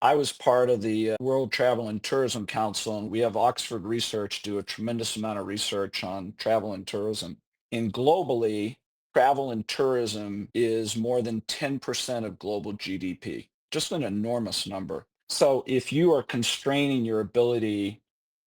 I was part of the World Travel and Tourism Council, and we have Oxford Research do a tremendous amount of research on travel and tourism. And globally, travel and tourism is more than 10% of global GDP, just an enormous number. So if you are constraining your ability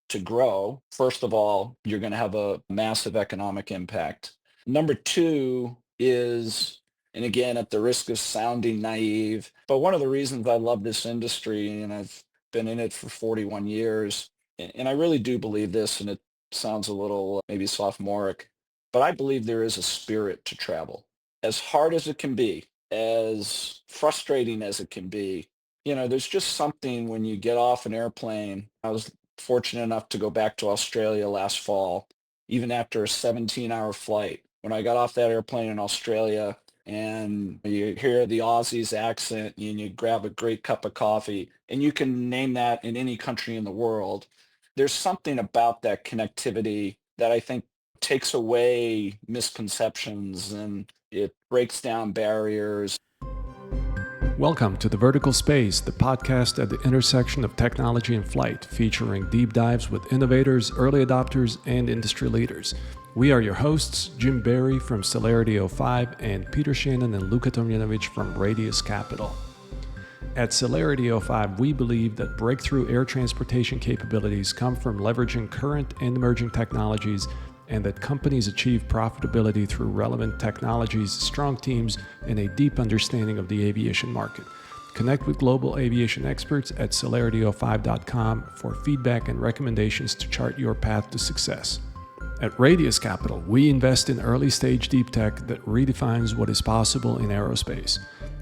to grow, first of all, you're going to have a massive economic impact. Number two is, and again, at the risk of sounding naive, but one of the reasons I love this industry, and I've been in it for 41 years, and I really do believe this, and it sounds a little maybe sophomoric, but I believe there is a spirit to travel. As hard as it can be, as frustrating as it can be, there's just something when you get off an airplane. I was fortunate enough to go back to Australia last fall, even after a 17-hour flight. When I got off that airplane in Australia and you hear the Aussie's accent and you grab a great cup of coffee, and you can name that in any country in the world, there's something about that connectivity that I think takes away misconceptions and it breaks down barriers. Welcome to The Vertical Space, the podcast at the intersection of technology and flight, featuring deep dives with innovators, early adopters, and industry leaders. We are your hosts, Jim Barry from Celerity 05 and Peter Shannon and Luka Tomjanovic from Radius Capital. At Celerity 05, we believe that breakthrough air transportation capabilities come from leveraging current and emerging technologies, and that companies achieve profitability through relevant technologies, strong teams, and a deep understanding of the aviation market. Connect with global aviation experts at celerity05.com for feedback and recommendations to chart your path to success. At Radius Capital, we invest in early-stage deep tech that redefines what is possible in aerospace.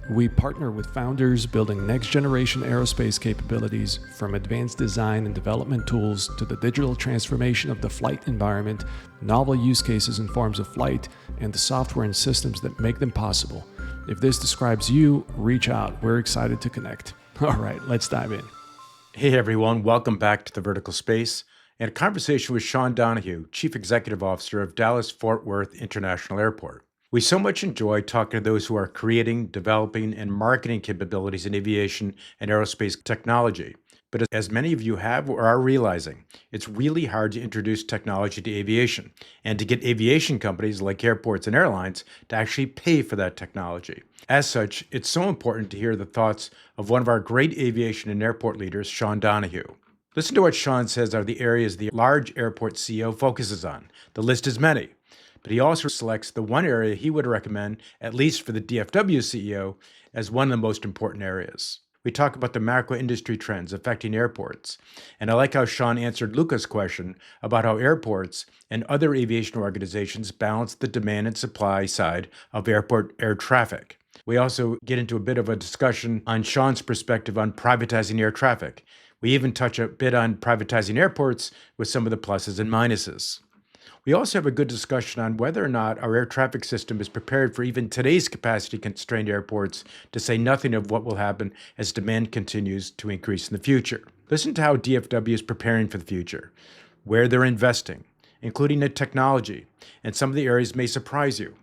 We partner with founders building next-generation aerospace capabilities, from advanced design and development tools to the digital transformation of the flight environment, novel use cases and forms of flight, and the software and systems that make them possible. If this describes you, reach out. We're excited to connect. All right, let's dive in. Hey everyone, welcome back to The Vertical Space and a conversation with Sean Donohue, Chief Executive Officer of Dallas-Fort Worth International Airport. We so much enjoy talking to those who are creating, developing, and marketing capabilities in aviation and aerospace technology. But as many of you have or are realizing, it's really hard to introduce technology to aviation and to get aviation companies like airports and airlines to actually pay for that technology. As such, it's so important to hear the thoughts of one of our great aviation and airport leaders, Sean Donohue. Listen to what Sean says are the areas the large airport CEO focuses on. The list is many, but he also selects the one area he would recommend, at least for the DFW CEO, as one of the most important areas. We talk about the macro industry trends affecting airports, and I like how Sean answered Luca's question about how airports and other aviation organizations balance the demand and supply side of airport air traffic. We also get into a bit of a discussion on Sean's perspective on privatizing air traffic. We even touch a bit on privatizing airports with some of the pluses and minuses. We also have a good discussion on whether or not our air traffic system is prepared for even today's capacity-constrained airports, to say nothing of what will happen as demand continues to increase in the future. Listen to how DFW is preparing for the future, where they're investing, including the technology, and some of the areas may surprise you.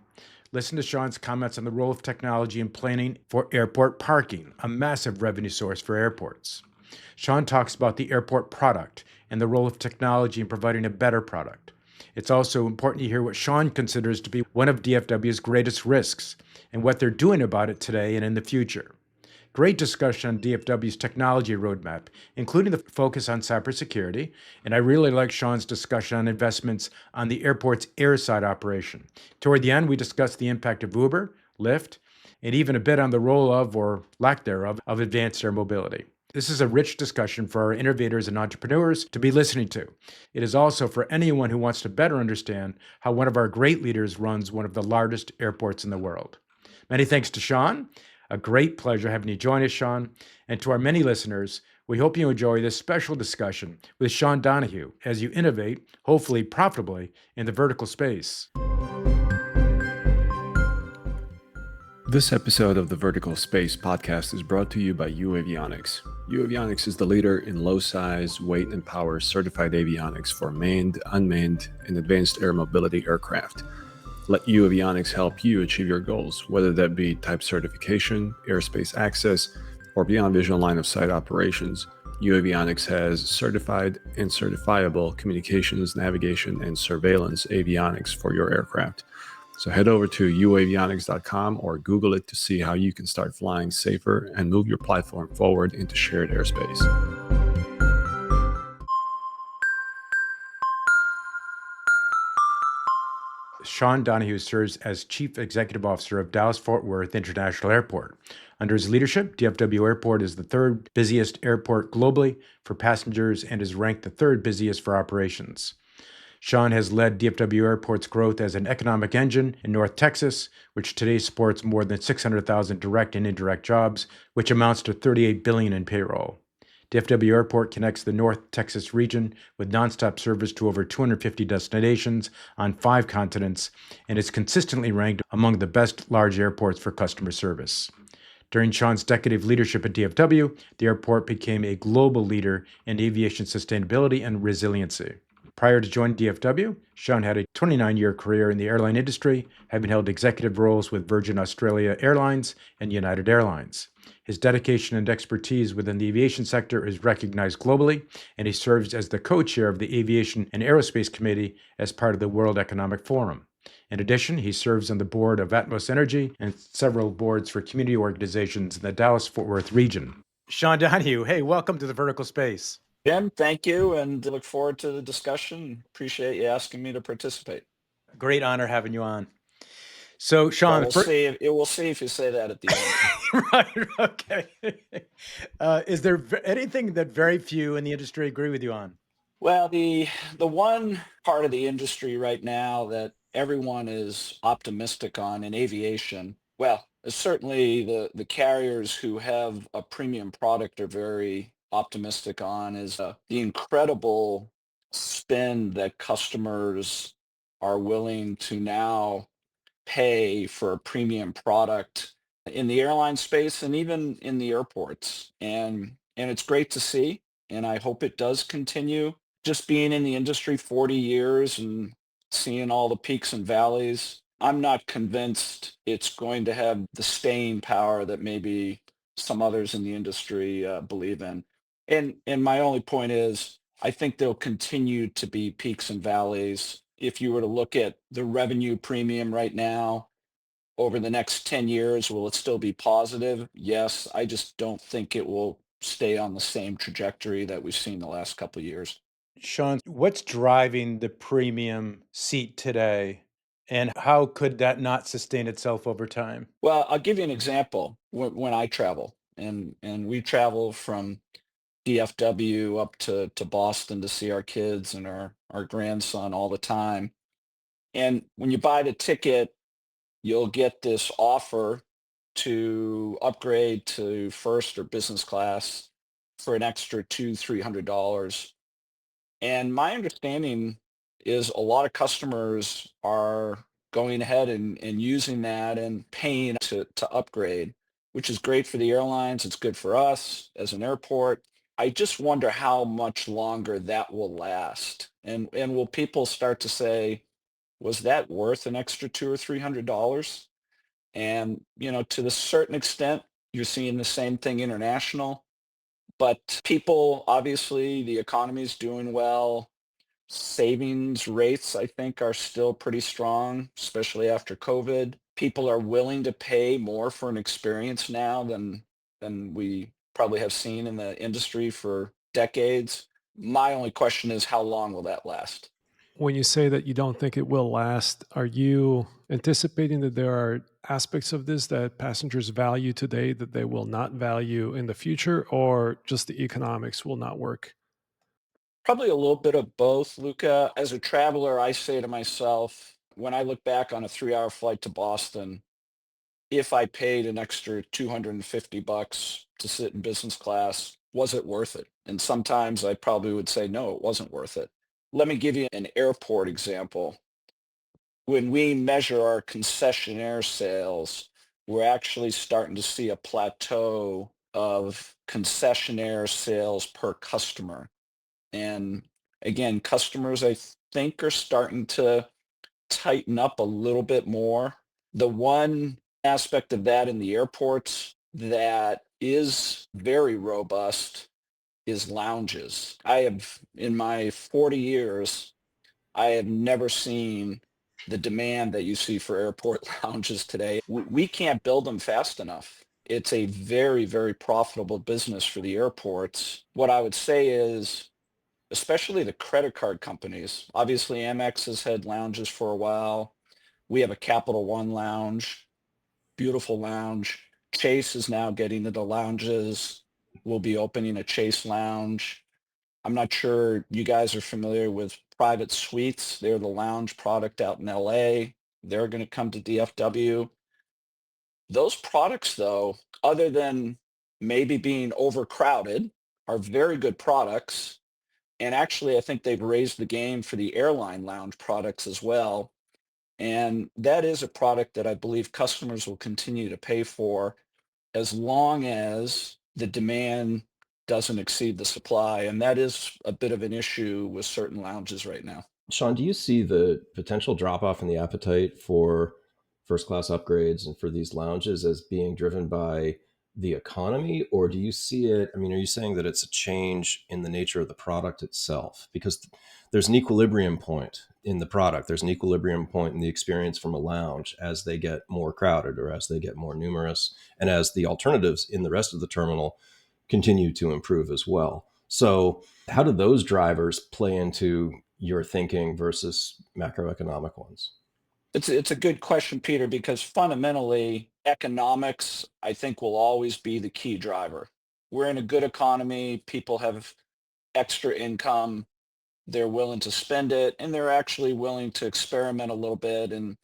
Listen to Sean's comments on the role of technology in planning for airport parking, a massive revenue source for airports. Sean talks about the airport product and the role of technology in providing a better product. It's also important to hear what Sean considers to be one of DFW's greatest risks and what they're doing about it today and in the future. Great discussion on DFW's technology roadmap, including the focus on cybersecurity, and I really like Sean's discussion on investments on the airport's airside operation. Toward the end, we discussed the impact of Uber, Lyft, and even a bit on the role of, or lack thereof, of advanced air mobility. This is a rich discussion for our innovators and entrepreneurs to be listening to. It is also for anyone who wants to better understand how one of our great leaders runs one of the largest airports in the world. Many thanks to Sean. A great pleasure having you join us, Sean. And to our many listeners, we hope you enjoy this special discussion with Sean Donohue as you innovate, hopefully profitably, in the vertical space. This episode of the Vertical Space podcast is brought to you by UAvionics. UAvionics is the leader in low size, weight, and power certified avionics for manned, unmanned, and advanced air mobility aircraft. Let UAvionics help you achieve your goals, whether that be type certification, airspace access, or beyond visual line of sight operations, UAvionics has certified and certifiable communications, navigation, and surveillance avionics for your aircraft. So head over to uavionics.com or Google it to see how you can start flying safer and move your platform forward into shared airspace. Sean Donohue serves as Chief Executive Officer of Dallas-Fort Worth International Airport. Under his leadership, DFW Airport is the third busiest airport globally for passengers and is ranked the third busiest for operations. Sean has led DFW Airport's growth as an economic engine in North Texas, which today supports more than 600,000 direct and indirect jobs, which amounts to $38 billion in payroll. DFW Airport connects the North Texas region with nonstop service to over 250 destinations on 5 continents and is consistently ranked among the best large airports for customer service. During Sean's decade of leadership at DFW, the airport became a global leader in aviation sustainability and resiliency. Prior to joining DFW, Sean had a 29-year career in the airline industry, having held executive roles with Virgin Australia Airlines and United Airlines. His dedication and expertise within the aviation sector is recognized globally, and he serves as the co-chair of the Aviation and Aerospace Committee as part of the World Economic Forum. In addition, he serves on the board of Atmos Energy and several boards for community organizations in the Dallas-Fort Worth region. Sean Donohue, hey, welcome to the Vertical Space. Jim, thank you, and look forward to the discussion. Appreciate you asking me to participate. Great honor having you on. So, Sean, we'll see. We'll see if you say that at the end. Right. Okay. Is there anything that very few in the industry agree with you on? Well, the one part of the industry right now that everyone is optimistic on in aviation, well, certainly the carriers who have a premium product are very optimistic on is the incredible spend that customers are willing to now pay for a premium product in the airline space and even in the airports. And it's great to see, and I hope it does continue. Just being in the industry 40 years and seeing all the peaks and valleys, I'm not convinced it's going to have the staying power that maybe some others in the industry believe in. And my only point is, I think there'll continue to be peaks and valleys. If you were to look at the revenue premium right now, over the next 10 years, will it still be positive? Yes. I just don't think it will stay on the same trajectory that we've seen the last couple of years. Sean, what's driving the premium seat today, and how could that not sustain itself over time? Well, I'll give you an example. When I travel, and we travel from DFW up to Boston to see our kids and our grandson all the time. And when you buy the ticket, you'll get this offer to upgrade to first or business class for an extra $300. And my understanding is a lot of customers are going ahead and using that and paying to upgrade, which is great for the airlines. It's good for us as an airport. I just wonder how much longer that will last. And will people start to say, was that worth an extra $200 or $300? And, to the certain extent, you're seeing the same thing international. But people, obviously, the economy is doing well. Savings rates, I think, are still pretty strong, especially after COVID. People are willing to pay more for an experience now than we probably have seen in the industry for decades. My only question is, how long will that last? When you say that you don't think it will last, are you anticipating that there are aspects of this that passengers value today that they will not value in the future, or just the economics will not work? Probably a little bit of both, Luca. As a traveler, I say to myself, when I look back on a 3-hour flight to Boston, if I paid an extra $250 to sit in business class, was it worth it? And sometimes I probably would say, no, it wasn't worth it. Let me give you an airport example. When we measure our concessionaire sales, we're actually starting to see a plateau of concessionaire sales per customer. And again, customers, I think, are starting to tighten up a little bit more. The one aspect of that in the airports that is very robust is lounges. In my 40 years, I have never seen the demand that you see for airport lounges today. We can't build them fast enough. It's a very, very profitable business for the airports. What I would say is, especially the credit card companies, obviously Amex has had lounges for a while. We have a Capital One lounge, beautiful lounge. Chase is now getting into lounges. We'll be opening a Chase lounge. I'm not sure you guys are familiar with Private Suites. They're the lounge product out in LA. They're going to come to DFW. Those products, though, other than maybe being overcrowded, are very good products. And actually, I think they've raised the game for the airline lounge products as well. And that is a product that I believe customers will continue to pay for as long as the demand doesn't exceed the supply. And that is a bit of an issue with certain lounges right now. Sean, do you see the potential drop off in the appetite for first class upgrades and for these lounges as being driven by the economy, or do you see it? I mean, are you saying that it's a change in the nature of the product itself? Because there's an equilibrium point in the product, there's an equilibrium point in the experience from a lounge as they get more crowded or as they get more numerous, and as the alternatives in the rest of the terminal continue to improve as well. So, how do those drivers play into your thinking versus macroeconomic ones? It's a good question, Peter, because fundamentally economics, I think, will always be the key driver. We're in a good economy. People have extra income. They're willing to spend it, and they're actually willing to experiment a little bit. And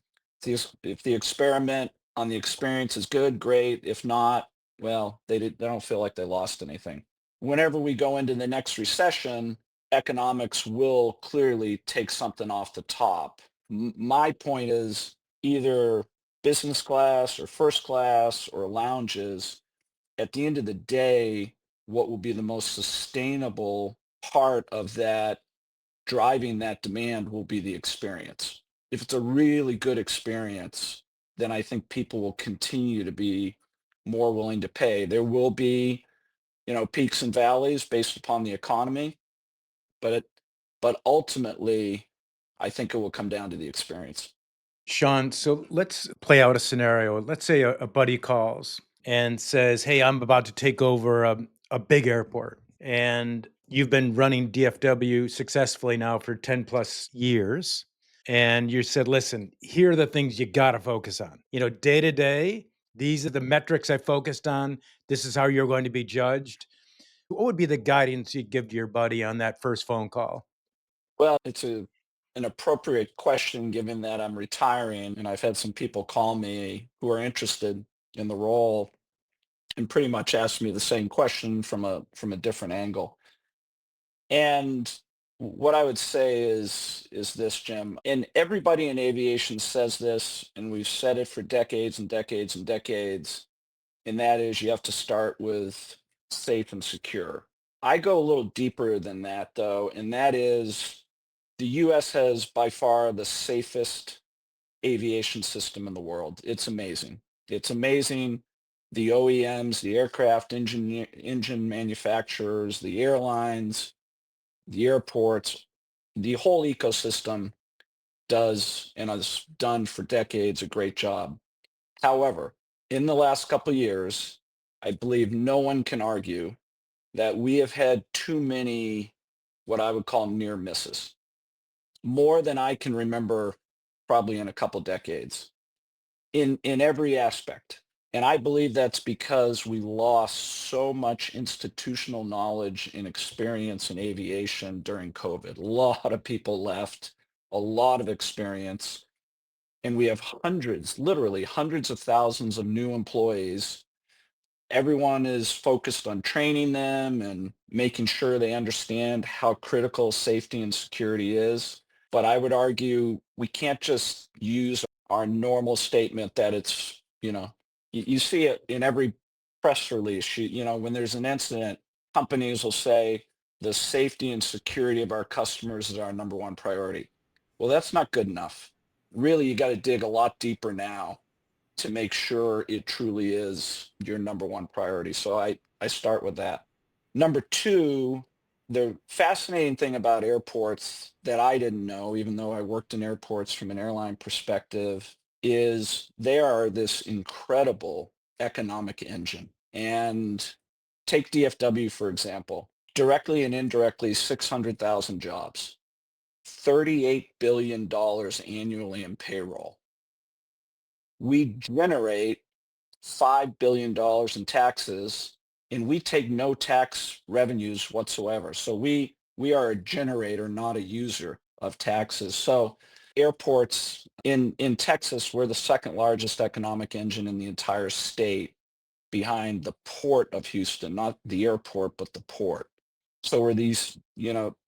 if the experiment on the experience is good, great. If not, well, they don't feel like they lost anything. Whenever we go into the next recession, economics will clearly take something off the top. My point is either business class or first class or lounges, at the end of the day, what will be the most sustainable part of that driving that demand will be the experience. If it's a really good experience, then I think people will continue to be more willing to pay. There will be, peaks and valleys based upon the economy, but but ultimately, I think it will come down to the experience. Sean, so let's play out a scenario. Let's say a buddy calls and says, "Hey, I'm about to take over a big airport. And you've been running DFW successfully now for 10 plus years. And you said, listen, here are the things you got to focus on. Day to day, these are the metrics I focused on. This is how you're going to be judged." What would be the guidance you'd give to your buddy on that first phone call? Well, it's an appropriate question given that I'm retiring and I've had some people call me who are interested in the role and pretty much ask me the same question from a different angle. And what I would say is this, Jim, and everybody in aviation says this, and we've said it for decades and decades and decades, and that is you have to start with safe and secure. I go a little deeper than that, though, and that is the US has by far the safest aviation system in the world. It's amazing. It's amazing. The OEMs, the aircraft engine manufacturers, the airlines, the airports, the whole ecosystem does and has done for decades a great job. However, in the last couple of years, I believe no one can argue that we have had too many what I would call near misses, more than I can remember probably in a couple decades in every aspect. And I believe that's because we lost so much institutional knowledge and experience in aviation during COVID. A lot of people left, a lot of experience, and we have hundreds, literally hundreds of thousands of new employees. Everyone is focused on training them and making sure they understand how critical safety and security is. But I would argue we can't just use our normal statement that it's, you see it in every press release. When there's an incident, companies will say the safety and security of our customers is our number one priority. Well, that's not good enough. Really, you got to dig a lot deeper now to make sure it truly is your number one priority. So I start with that. Number two, the fascinating thing about airports that I didn't know, even though I worked in airports from an airline perspective, is they are this incredible economic engine. And take DFW, for example, directly and indirectly, 600,000 jobs, $38 billion annually in payroll. We generate $5 billion in taxes, and we take no tax revenues whatsoever. So we are a generator, not a user of taxes. So airports in Texas, we're the second largest economic engine in the entire state, behind the port of Houston, not the airport, but the port. So we're these,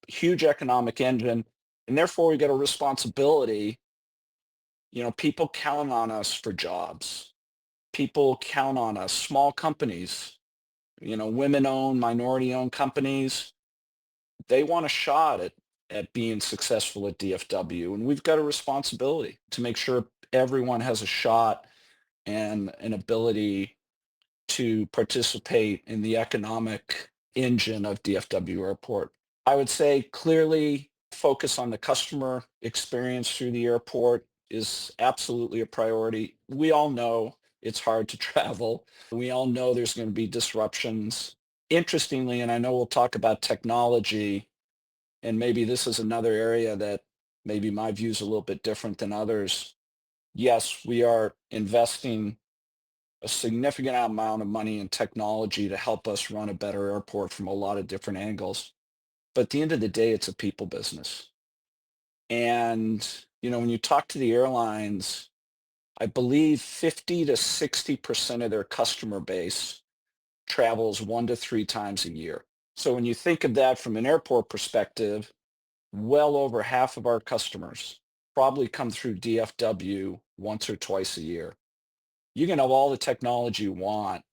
huge economic engine, and therefore we get a responsibility. People count on us for jobs. People count on us, small companies, women-owned, minority-owned companies. They want a shot at being successful at DFW, and we've got a responsibility to make sure everyone has a shot and an ability to participate in the economic engine of DFW Airport. I would say clearly focus on the customer experience through the airport is absolutely a priority. We all know it's hard to travel. We all know there's going to be disruptions. Interestingly, and I know we'll talk about technology, and maybe this is another area that maybe my view is a little bit different than others. Yes, we are investing a significant amount of money in technology to help us run a better airport from a lot of different angles. But at the end of the day, it's a people business. And, when you talk to the airlines, I believe 50 to 60% of their customer base travels 1 to 3 times a year. So when you think of that from an airport perspective, well over half of our customers probably come through DFW once or twice a year. You can have all the technology you want,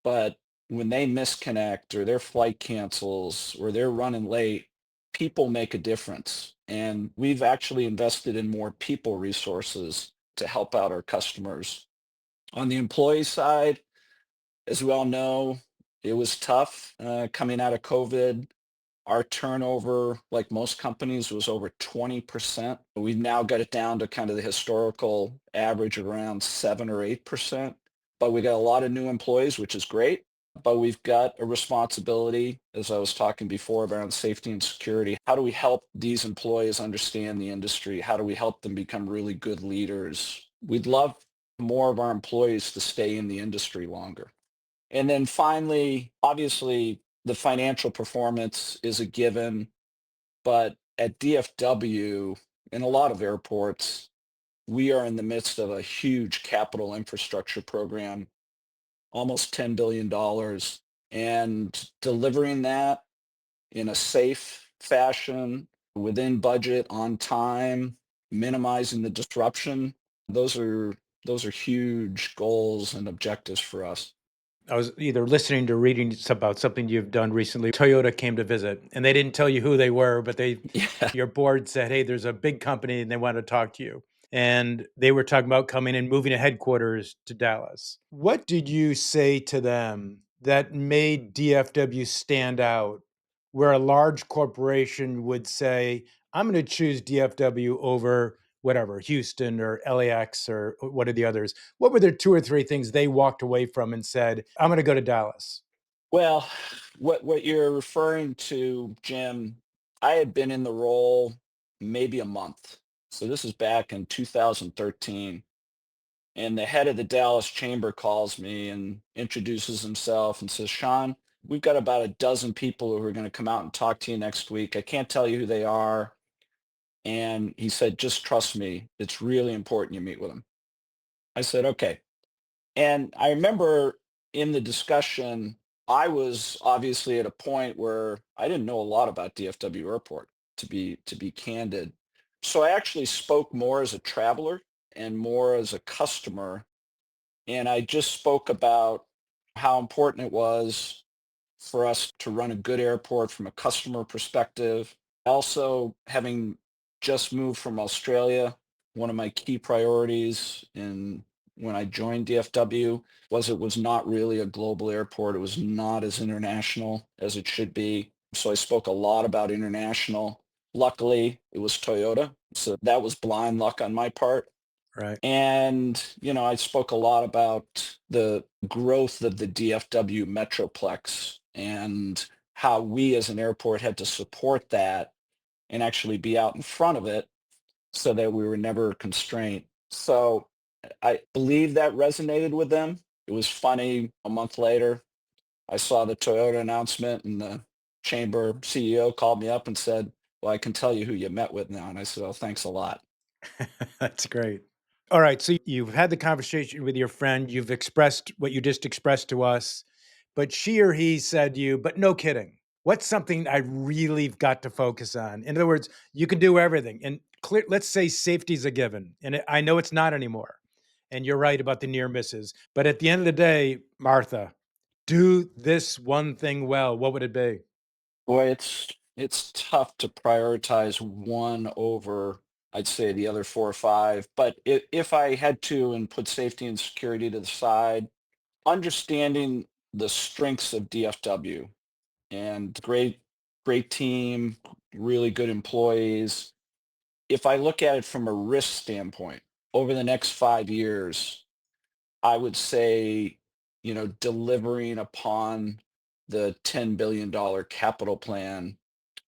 but when they misconnect or their flight cancels or they're running late, people make a difference. And we've actually invested in more people resources to help out our customers. On the employee side, as we all know, it was tough coming out of COVID. Our turnover, like most companies, was over 20%. We've now got it down to kind of the historical average of around 7 or 8%. But we got a lot of new employees, which is great. But we've got a responsibility, as I was talking before, around safety and security. How do we help these employees understand the industry? How do we help them become really good leaders? We'd love more of our employees to stay in the industry longer. And then finally, obviously, the financial performance is a given, but at DFW, in a lot of airports, we are in the midst of a huge capital infrastructure program, almost $10 billion, and delivering that in a safe fashion, within budget, on time, minimizing the disruption. Those are those are huge goals and objectives for us. I was either listening to reading about something you've done recently. Toyota came to visit, and they didn't tell you who they were, but Yeah. your board said, "Hey, there's a big company, and they want to talk to you." And they were talking about coming and moving a headquarters to Dallas. What did you say to them that made DFW stand out, where a large corporation would say, "I'm going to choose DFW over whatever, Houston or LAX or what are the others?" What were the two or three things they walked away from and said, "I'm going to go to Dallas"? Well, what you're referring to, Jim, I had been in the role maybe a month. So this is back in 2013. And the head of the Dallas chamber calls me and introduces himself and says, Sean, we've got about a dozen people who are going to come out and talk to you next week. I can't tell you who they are. And he said, just trust me. It's really important you meet with them. I said, okay. And I remember in the discussion, I was obviously at a point where I didn't know a lot about DFW Airport, to be candid. So I actually spoke more as a traveler and more as a customer. And I just spoke about how important it was for us to run a good airport from a customer perspective. Also, having just moved from Australia, one of my key priorities in when I joined DFW was it was not really a global airport. It was not as international as it should be. So I spoke a lot about international. Luckily, it was Toyota. So that was blind luck on my part. Right. And, I spoke a lot about the growth of the DFW Metroplex and how we as an airport had to support that and actually be out in front of it so that we were never constrained. So I believe that resonated with them. It was funny. A month later, I saw the Toyota announcement and the chamber CEO called me up and said, "Well, I can tell you who you met with now." And I said, "Oh, thanks a lot." That's great. All right. So you've had the conversation with your friend. You've expressed what you just expressed to us, but she or he said to you, but no kidding. What's something I really've got to focus on? In other words, you can do everything. And let's say safety is a given. And I know it's not anymore. And you're right about the near misses. But at the end of the day, Martha, do this one thing well. What would it be? Boy, it's tough to prioritize one over, I'd say, the other four or five. But if I had to and put safety and security to the side, understanding the strengths of DFW and great team, really good employees. If I look at it from a risk standpoint, over the next 5 years, I would say, delivering upon the $10 billion capital plan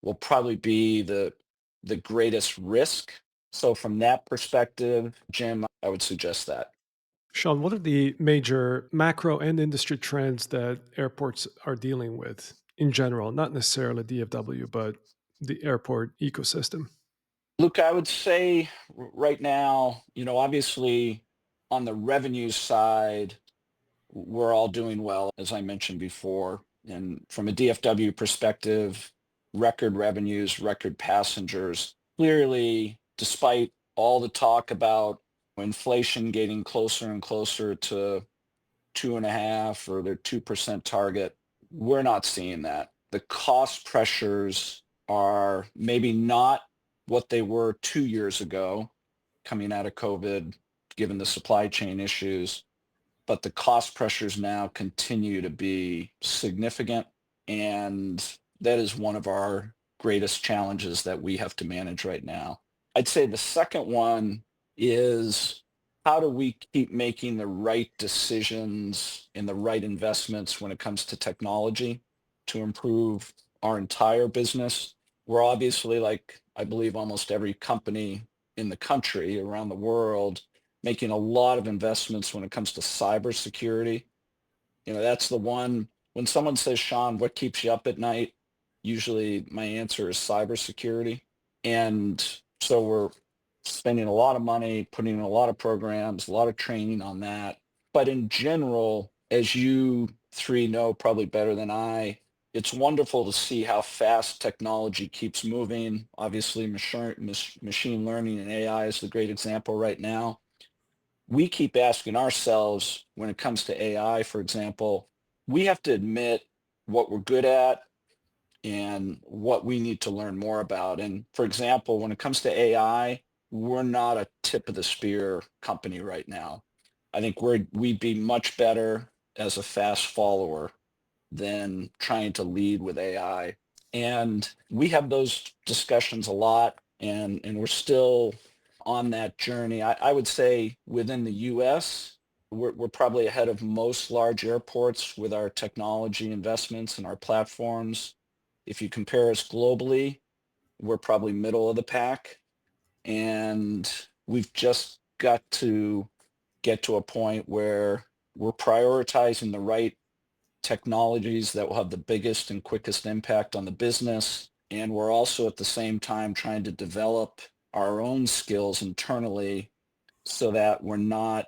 will probably be the greatest risk. So from that perspective, Jim, I would suggest that. Sean, what are the major macro and industry trends that airports are dealing with in general? Not necessarily DFW, but the airport ecosystem. Luke, I would say right now, obviously on the revenue side, we're all doing well, as I mentioned before. And from a DFW perspective, record revenues, record passengers. Clearly, despite all the talk about inflation getting closer and closer to 2.5 or their 2% target, we're not seeing that. The cost pressures are maybe not what they were 2 years ago coming out of COVID, given the supply chain issues, but the cost pressures now continue to be significant. And that is one of our greatest challenges that we have to manage right now. I'd say the second one is how do we keep making the right decisions and the right investments when it comes to technology to improve our entire business? We're obviously, like I believe almost every company in the country around the world, making a lot of investments when it comes to cybersecurity. That's the one when someone says, Sean, what keeps you up at night? Usually my answer is cybersecurity. And so we're spending a lot of money, putting in a lot of programs, a lot of training on that. But in general, as you three know probably better than I, it's wonderful to see how fast technology keeps moving. Obviously, machine learning and AI is the great example right now. We keep asking ourselves when it comes to AI, for example, we have to admit what we're good at and what we need to learn more about. And for example, when it comes to AI, we're not a tip of the spear company right now. I think we'd be much better as a fast follower than trying to lead with AI. And we have those discussions a lot, and we're still on that journey. I would say within the US, we're probably ahead of most large airports with our technology investments and our platforms. If you compare us globally, we're probably middle of the pack. And we've just got to get to a point where we're prioritizing the right technologies that will have the biggest and quickest impact on the business. And we're also at the same time trying to develop our own skills internally so that we're not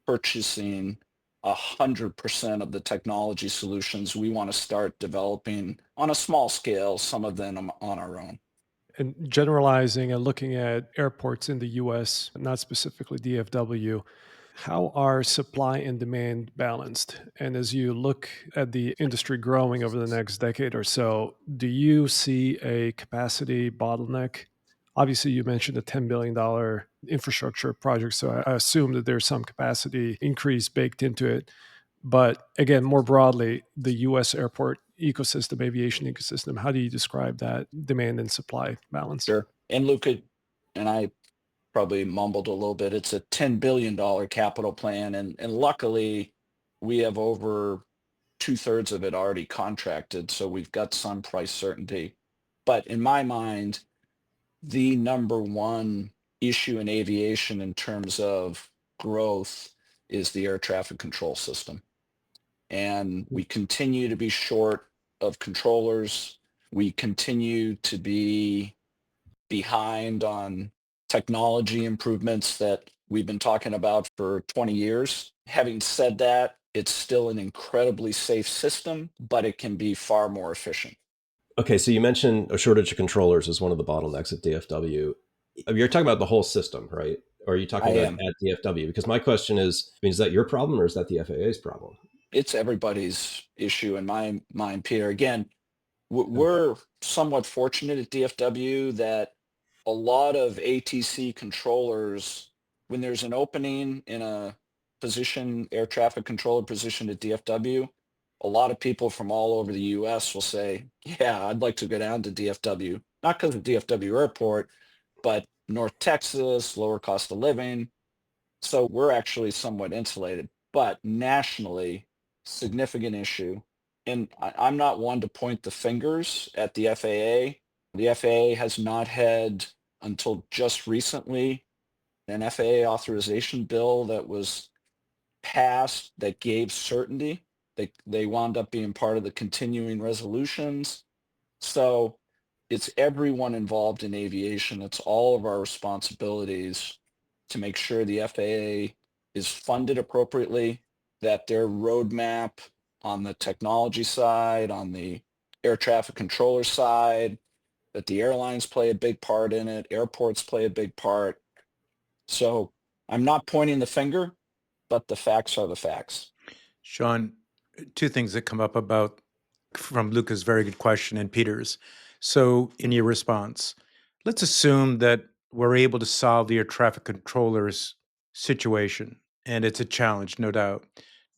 purchasing 100% of the technology solutions. We want to start developing on a small scale, some of them on our own. And generalizing and looking at airports in the US, not specifically DFW, how are supply and demand balanced? And as you look at the industry growing over the next decade or so, do you see a capacity bottleneck? Obviously, you mentioned the $10 billion infrastructure project. So I assume that there's some capacity increase baked into it. But again, more broadly, the US airport ecosystem, aviation ecosystem, how do you describe that demand and supply balance? Sure. And Luca and I probably mumbled a little bit. It's a $10 billion capital plan. And luckily, we have over two-thirds of it already contracted. So we've got some price certainty. But in my mind, the number one issue in aviation in terms of growth is the air traffic control system. And we continue to be short of controllers. We continue to be behind on technology improvements that we've been talking about for 20 years. Having said that, it's still an incredibly safe system, but it can be far more efficient. Okay, so you mentioned a shortage of controllers is one of the bottlenecks at DFW. You're talking about the whole system, right? Or are you I talking about am. at DFW? Because my question is, I mean, is that your problem or is that the FAA's problem? It's everybody's issue in my mind, Peter. Again, Yeah. we're somewhat fortunate at DFW that a lot of ATC controllers, when there's an opening in a position, air traffic controller position at DFW, a lot of people from all over the US will say, yeah, I'd like to go down to DFW, not because of DFW Airport, but North Texas, lower cost of living. So we're actually somewhat insulated, but nationally, significant issue. And I'm not one to point the fingers at the FAA. The FAA has not had, until just recently, an FAA authorization bill that was passed that gave certainty. They wound up being part of the continuing resolutions. So it's everyone involved in aviation. It's all of our responsibilities to make sure the FAA is funded appropriately, that their roadmap on the technology side, on the air traffic controller side, that the airlines play a big part in it, airports play a big part. So I'm not pointing the finger, but the facts are the facts. Sean, two things that come up about from Luca's very good question and Peter's. So, in your response, let's assume that we're able to solve the air traffic controller's situation, and it's a challenge, no doubt.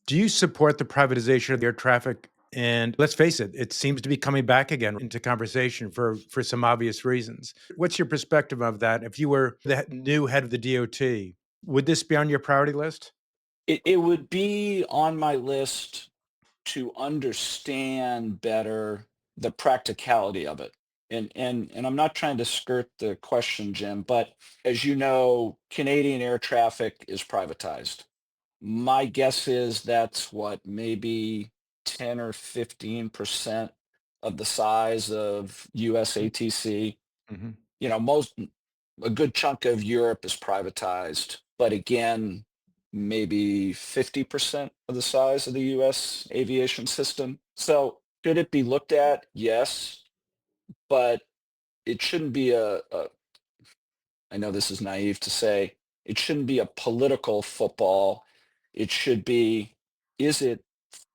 Do you support the privatization of the air traffic? And let's face it, it seems to be coming back again into conversation for some obvious reasons. What's your perspective of that? If you were the new head of the DOT, would this be on your priority list? It would be on my list to understand better the practicality of it. And I'm not trying to skirt the question, Jim, but as you know, Canadian air traffic is privatized. My guess is that's what, maybe 10 or 15% of the size of US ATC. Mm-hmm. You know, a good chunk of Europe is privatized, but again, maybe 50% of the size of the US aviation system. So should it be looked at? Yes, but it shouldn't be I know this is naive to say, it shouldn't be a political football. It should be, is it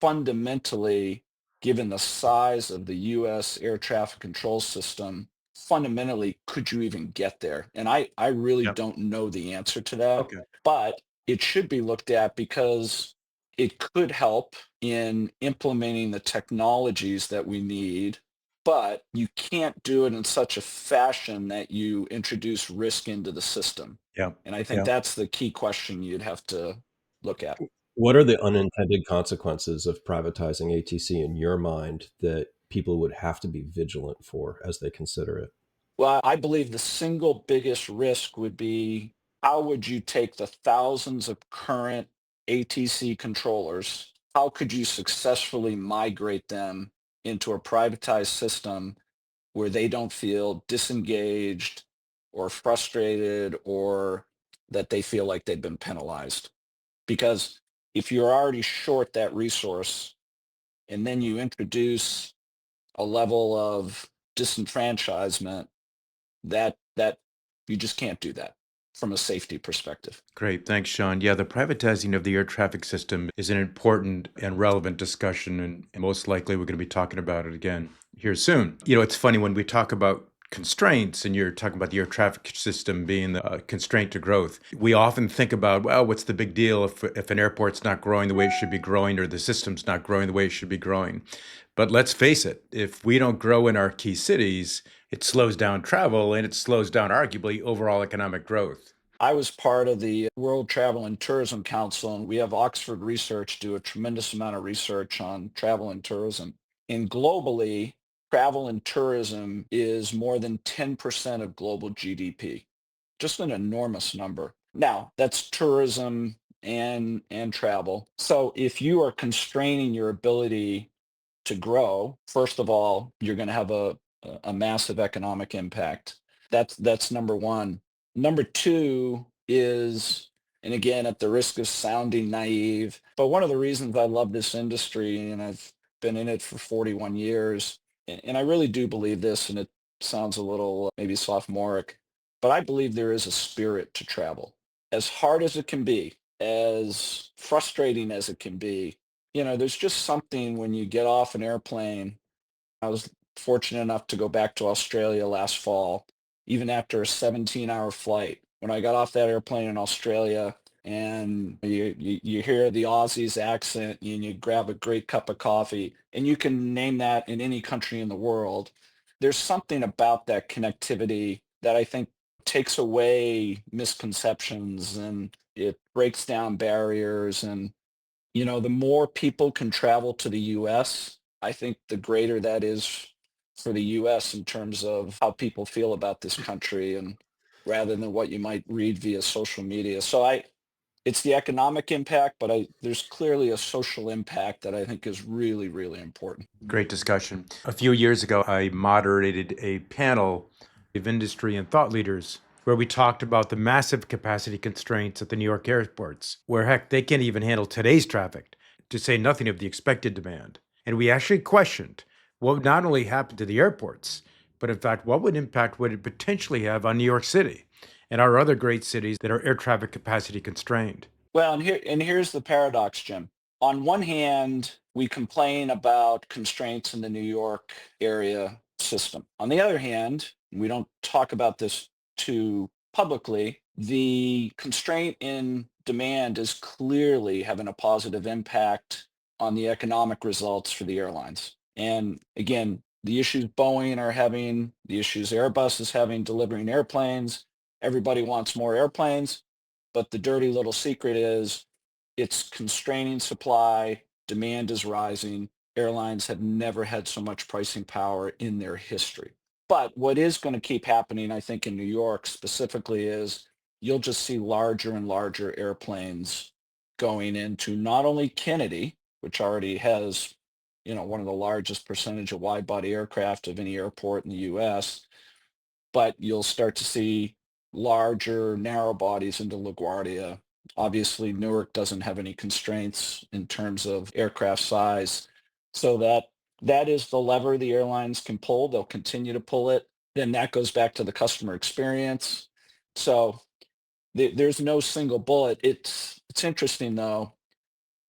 fundamentally, given the size of the US air traffic control system, fundamentally, could you even get there? And I really Yep. don't know the answer to that, Okay. but it should be looked at because it could help in implementing the technologies that we need, but you can't do it in such a fashion that you introduce risk into the system. Yeah. And I think Yeah. that's the key question you'd have to look at. What are the unintended consequences of privatizing ATC in your mind that people would have to be vigilant for as they consider it? Well, I believe the single biggest risk would be, how would you take the thousands of current ATC controllers? How could you successfully migrate them into a privatized system where they don't feel disengaged or frustrated, or that they feel like they've been penalized? Because if you're already short that resource and then you introduce a level of disenfranchisement, that you just can't do that from a safety perspective. Great. Thanks, Sean. Yeah, the privatizing of the air traffic system is an important and relevant discussion, and most likely we're going to be talking about it again here soon. You know, it's funny when we talk about constraints, and you're talking about the air traffic system being a constraint to growth, we often think about, well, what's the big deal if an airport's not growing the way it should be growing or the system's not growing the way it should be growing? But let's face it, if we don't grow in our key cities, it slows down travel and it slows down arguably overall economic growth. I was part of the World Travel and Tourism Council, and we have Oxford Research do a tremendous amount of research on travel and tourism. And globally, travel and tourism is more than 10% of global GDP. Just an enormous number. Now, that's tourism and travel. So if you are constraining your ability to grow, first of all, you're going to have a massive economic impact. That's number one. Number two is, and again, at the risk of sounding naive, but one of the reasons I love this industry, and I've been in it for 41 years, and I really do believe this, and it sounds a little maybe sophomoric, but I believe there is a spirit to travel. As hard as it can be, as frustrating as it can be, there's just something when you get off an airplane. I was fortunate enough to go back to Australia last fall, even after a 17-hour flight. When I got off that airplane in Australia and you hear the Aussie's accent and you grab a great cup of coffee, and you can name that in any country in the world, there's something about that connectivity that I think takes away misconceptions and it breaks down barriers. And the more people can travel to the US, I think the greater that is for the US in terms of how people feel about this country and rather than what you might read via social media. So it's the economic impact, but there's clearly a social impact that I think is really, really important. Great discussion. A few years ago, I moderated a panel of industry and thought leaders where we talked about the massive capacity constraints at the New York airports, where heck, they can't even handle today's traffic, to say nothing of the expected demand. And we actually questioned what would not only happen to the airports, but in fact, what impact would it potentially have on New York City and our other great cities that are air traffic capacity constrained? Well, and here's the paradox, Jim. On one hand, we complain about constraints in the New York area system. On the other hand, we don't talk about this too publicly. The constraint in demand is clearly having a positive impact on the economic results for the airlines. And again, the issues Boeing are having, the issues Airbus is having delivering airplanes, everybody wants more airplanes. But the dirty little secret is it's constraining supply, demand is rising. Airlines have never had so much pricing power in their history. But what is going to keep happening, I think, in New York specifically is you'll just see larger and larger airplanes going into not only Kennedy, which already has, one of the largest percentage of wide body aircraft of any airport in the US, but you'll start to see larger narrow bodies into LaGuardia. Obviously, Newark doesn't have any constraints in terms of aircraft size. So that is the lever the airlines can pull. They'll continue to pull it. Then that goes back to the customer experience. So there's no single bullet. It's interesting though,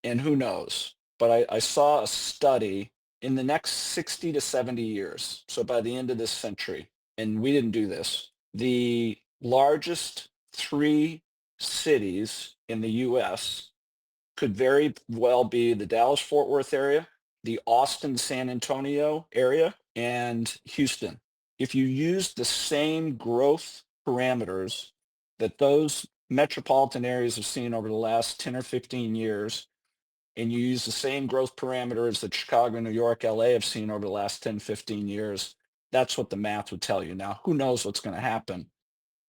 and who knows? But I saw a study in the next 60 to 70 years, so by the end of this century, and we didn't do this, the largest three cities in the US could very well be the Dallas-Fort Worth area, the Austin-San Antonio area, and Houston. If you use the same growth parameters that those metropolitan areas have seen over the last 10 or 15 years, and you use the same growth parameters that Chicago, New York, LA have seen over the last 10, 15 years, that's what the math would tell you. Now, who knows what's going to happen?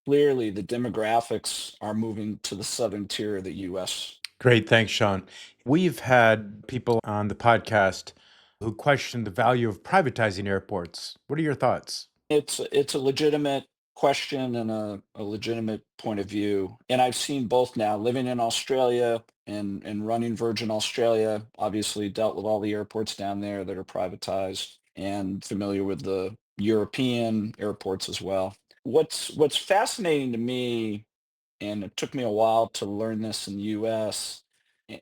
Clearly, the demographics are moving to the southern tier of the US. Great. Thanks, Sean. We've had people on the podcast who question the value of privatizing airports. What are your thoughts? It's a legitimate question and a legitimate point of view. And I've seen both now, living in Australia and running Virgin Australia, obviously dealt with all the airports down there that are privatized and familiar with the European airports as well. What's fascinating to me, and it took me a while to learn this in the US,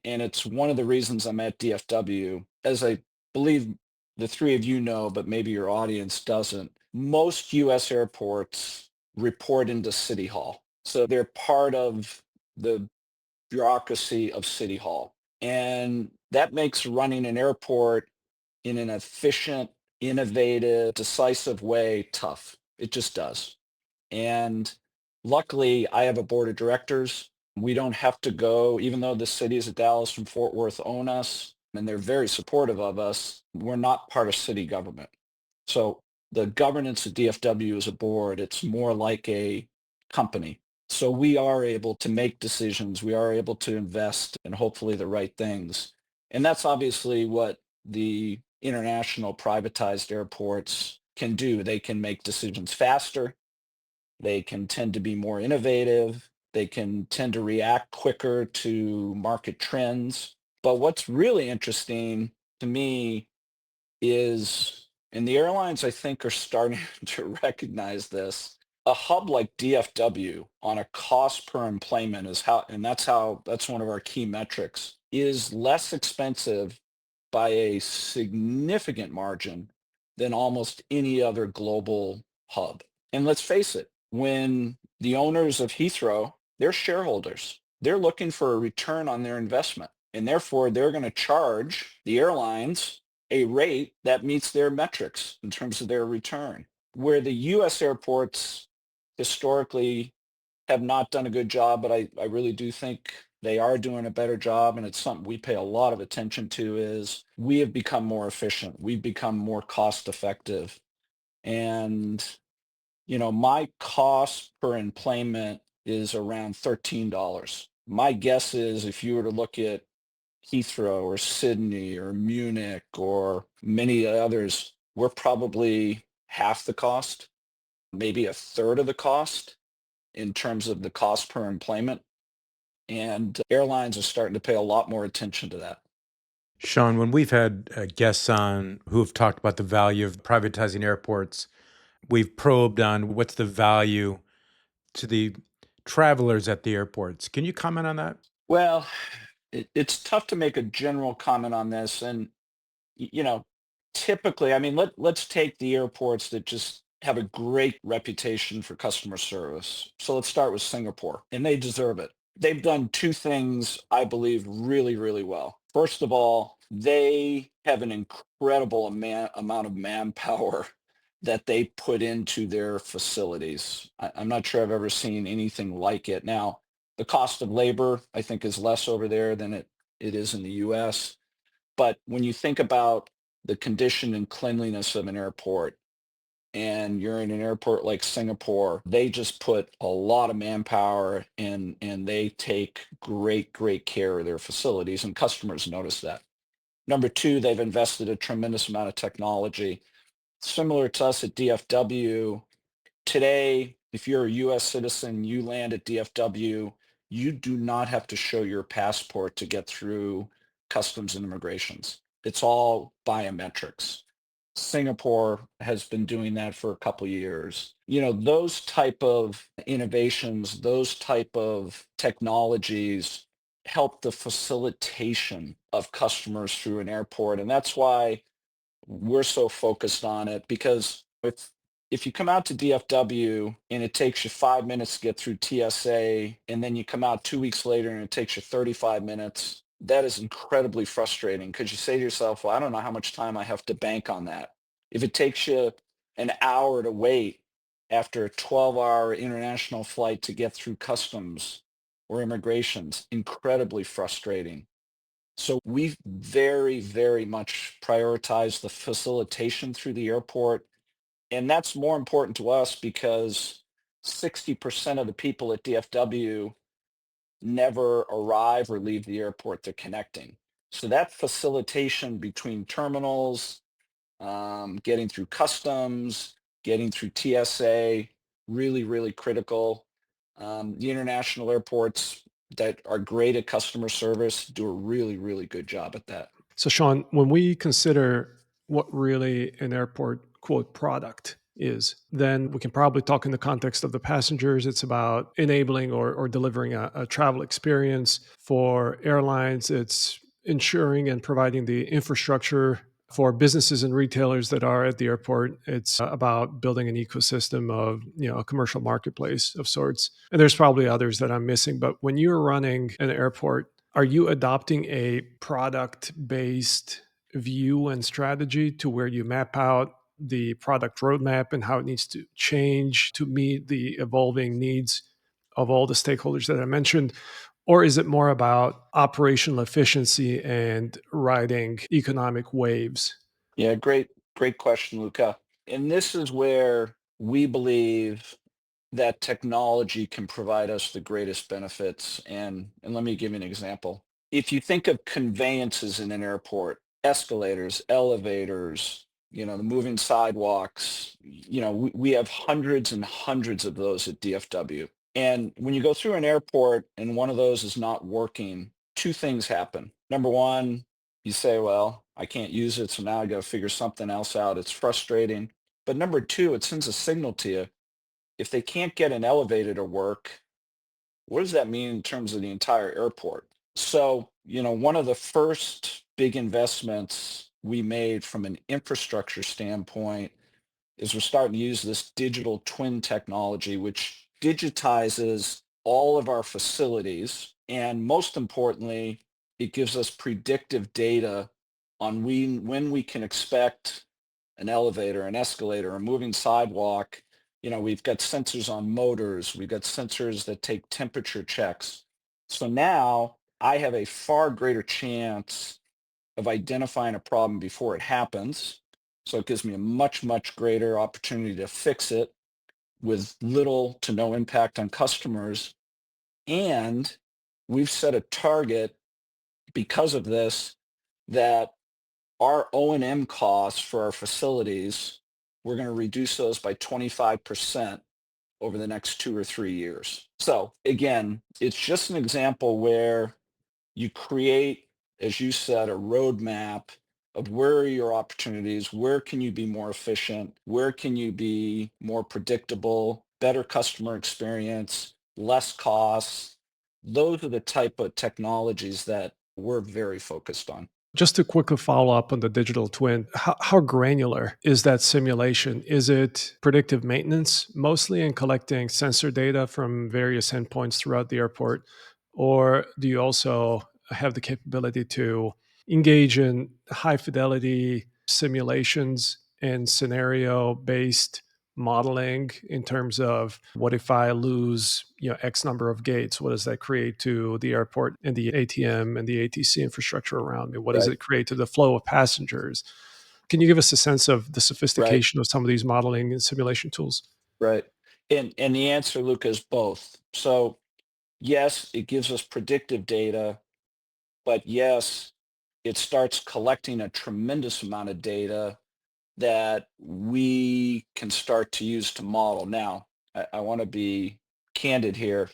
and it's one of the reasons I'm at DFW, as I believe the three of you know, but maybe your audience doesn't. most US airports report into City Hall. So they're part of the bureaucracy of City Hall. And that makes running an airport in an efficient, innovative, decisive way tough. It just does. And luckily, I have a board of directors. We don't have to go, even though the cities of Dallas and Fort Worth own us, and they're very supportive of us, we're not part of city government. So the governance of DFW as a board, it's more like a company. So we are able to make decisions. We are able to invest in hopefully the right things. And that's obviously what the international privatized airports can do. They can make decisions faster. They can tend to be more innovative. They can tend to react quicker to market trends. But what's really interesting to me is, and the airlines I think are starting to recognize this, a hub like DFW on a cost per enplanement is that's one of our key metrics, is less expensive by a significant margin than almost any other global hub. And let's face it, when the owners of Heathrow, they're shareholders, they're looking for a return on their investment. And therefore, they're going to charge the airlines a rate that meets their metrics in terms of their return. Where the US airports historically have not done a good job, but I really do think they are doing a better job, and it's something we pay a lot of attention to, is we have become more efficient. We've become more cost effective. And, my cost per enplanement is around $13. My guess is if you were to look at Heathrow or Sydney or Munich or many others, we're probably half the cost, maybe a third of the cost in terms of the cost per enplanement. And airlines are starting to pay a lot more attention to that. Sean, when we've had guests on who have talked about the value of privatizing airports, we've probed on what's the value to the travelers at the airports. Can you comment on that? Well, it's tough to make a general comment on this. And, you know, typically, I mean, let's take the airports that just have a great reputation for customer service. So let's start with Singapore, and they deserve it. They've done two things, I believe, really, really well. First of all, they have an incredible amount of manpower that they put into their facilities. I'm not sure I've ever seen anything like it. Now, the cost of labor, I think, is less over there than it is in the US. But when you think about the condition and cleanliness of an airport, and you're in an airport like Singapore, they just put a lot of manpower and they take great care of their facilities, and customers notice that. Number two, they've invested a tremendous amount of technology. Similar to us at DFW, today, if you're a US citizen, you land at DFW, you do not have to show your passport to get through customs and immigrations. It's all biometrics. Singapore has been doing that for a couple of years. Those type of innovations, those type of technologies help the facilitation of customers through an airport. And that's why we're so focused on it, because if you come out to DFW and it takes you 5 minutes to get through TSA, and then you come out 2 weeks later and it takes you 35 minutes, that is incredibly frustrating, because you say to yourself, well, I don't know how much time I have to bank on that. If it takes you an hour to wait after a 12-hour international flight to get through customs or immigrations, incredibly frustrating. So we very much prioritize the facilitation through the airport. And that's more important to us because 60% of the people at DFW never arrive or leave the airport. They're connecting. So that facilitation between terminals, getting through customs, getting through TSA, really critical. The international airports that are great at customer service do a really good job at that. So, Sean, when we consider what really an airport quote product is, then we can probably talk in the context of the passengers. It's about enabling or delivering a travel experience. For airlines, it's ensuring and providing the infrastructure For businesses and retailers that are at the airport, it's about building an ecosystem of, a commercial marketplace of sorts. And there's probably others that I'm missing. But when you're running an airport, are you adopting a product-based view and strategy to where you map out the product roadmap and how it needs to change to meet the evolving needs of all the stakeholders that I mentioned? Or is it more about operational efficiency and riding economic waves? Yeah, great question, Luca. And this is where we believe that technology can provide us the greatest benefits. And let me give you an example. If you think of conveyances in an airport, escalators, elevators, the moving sidewalks, we have hundreds and hundreds of those at DFW. And when you go through an airport and one of those is not working, two things happen. Number one, you say, well, I can't use it, so now I got to figure something else out. It's frustrating. But number two, it sends a signal to you. If they can't get an elevator to work, what does that mean in terms of the entire airport? So, one of the first big investments we made from an infrastructure standpoint is we're starting to use this digital twin technology, which digitizes all of our facilities. And most importantly, it gives us predictive data on when we can expect an elevator, an escalator, a moving sidewalk. We've got sensors on motors. We've got sensors that take temperature checks. So now I have a far greater chance of identifying a problem before it happens. So it gives me a much, much greater opportunity to fix it with little to no impact on customers. And we've set a target because of this that our O&M costs for our facilities, we're going to reduce those by 25% over the next 2 or 3 years. So again, it's just an example where you create, as you said, a roadmap of where are your opportunities, where can you be more efficient, where can you be more predictable, better customer experience, less costs. Those are the type of technologies that we're very focused on. Just to quickly follow up on the digital twin, how granular is that simulation? Is it predictive maintenance mostly in collecting sensor data from various endpoints throughout the airport? Or do you also have the capability to engage in high fidelity simulations and scenario based modeling in terms of what if I lose, X number of gates? What does that create to the airport and the ATM and the ATC infrastructure around me? What does Right, it create to the flow of passengers? Can you give us a sense of the right, sophistication of some of these modeling and simulation tools? right. And the answer, Luca, is both. So yes, it gives us predictive data, but yes, it starts collecting a tremendous amount of data that we can start to use to model. Now, I want to be candid here.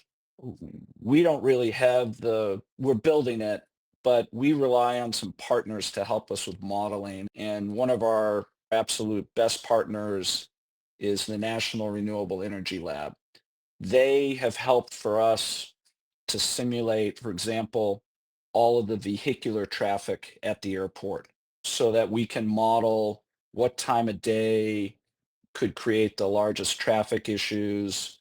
We don't really have we're building it, but we rely on some partners to help us with modeling. And one of our absolute best partners is the National Renewable Energy Lab. They have helped for us to simulate, for example, all of the vehicular traffic at the airport so that we can model what time of day could create the largest traffic issues.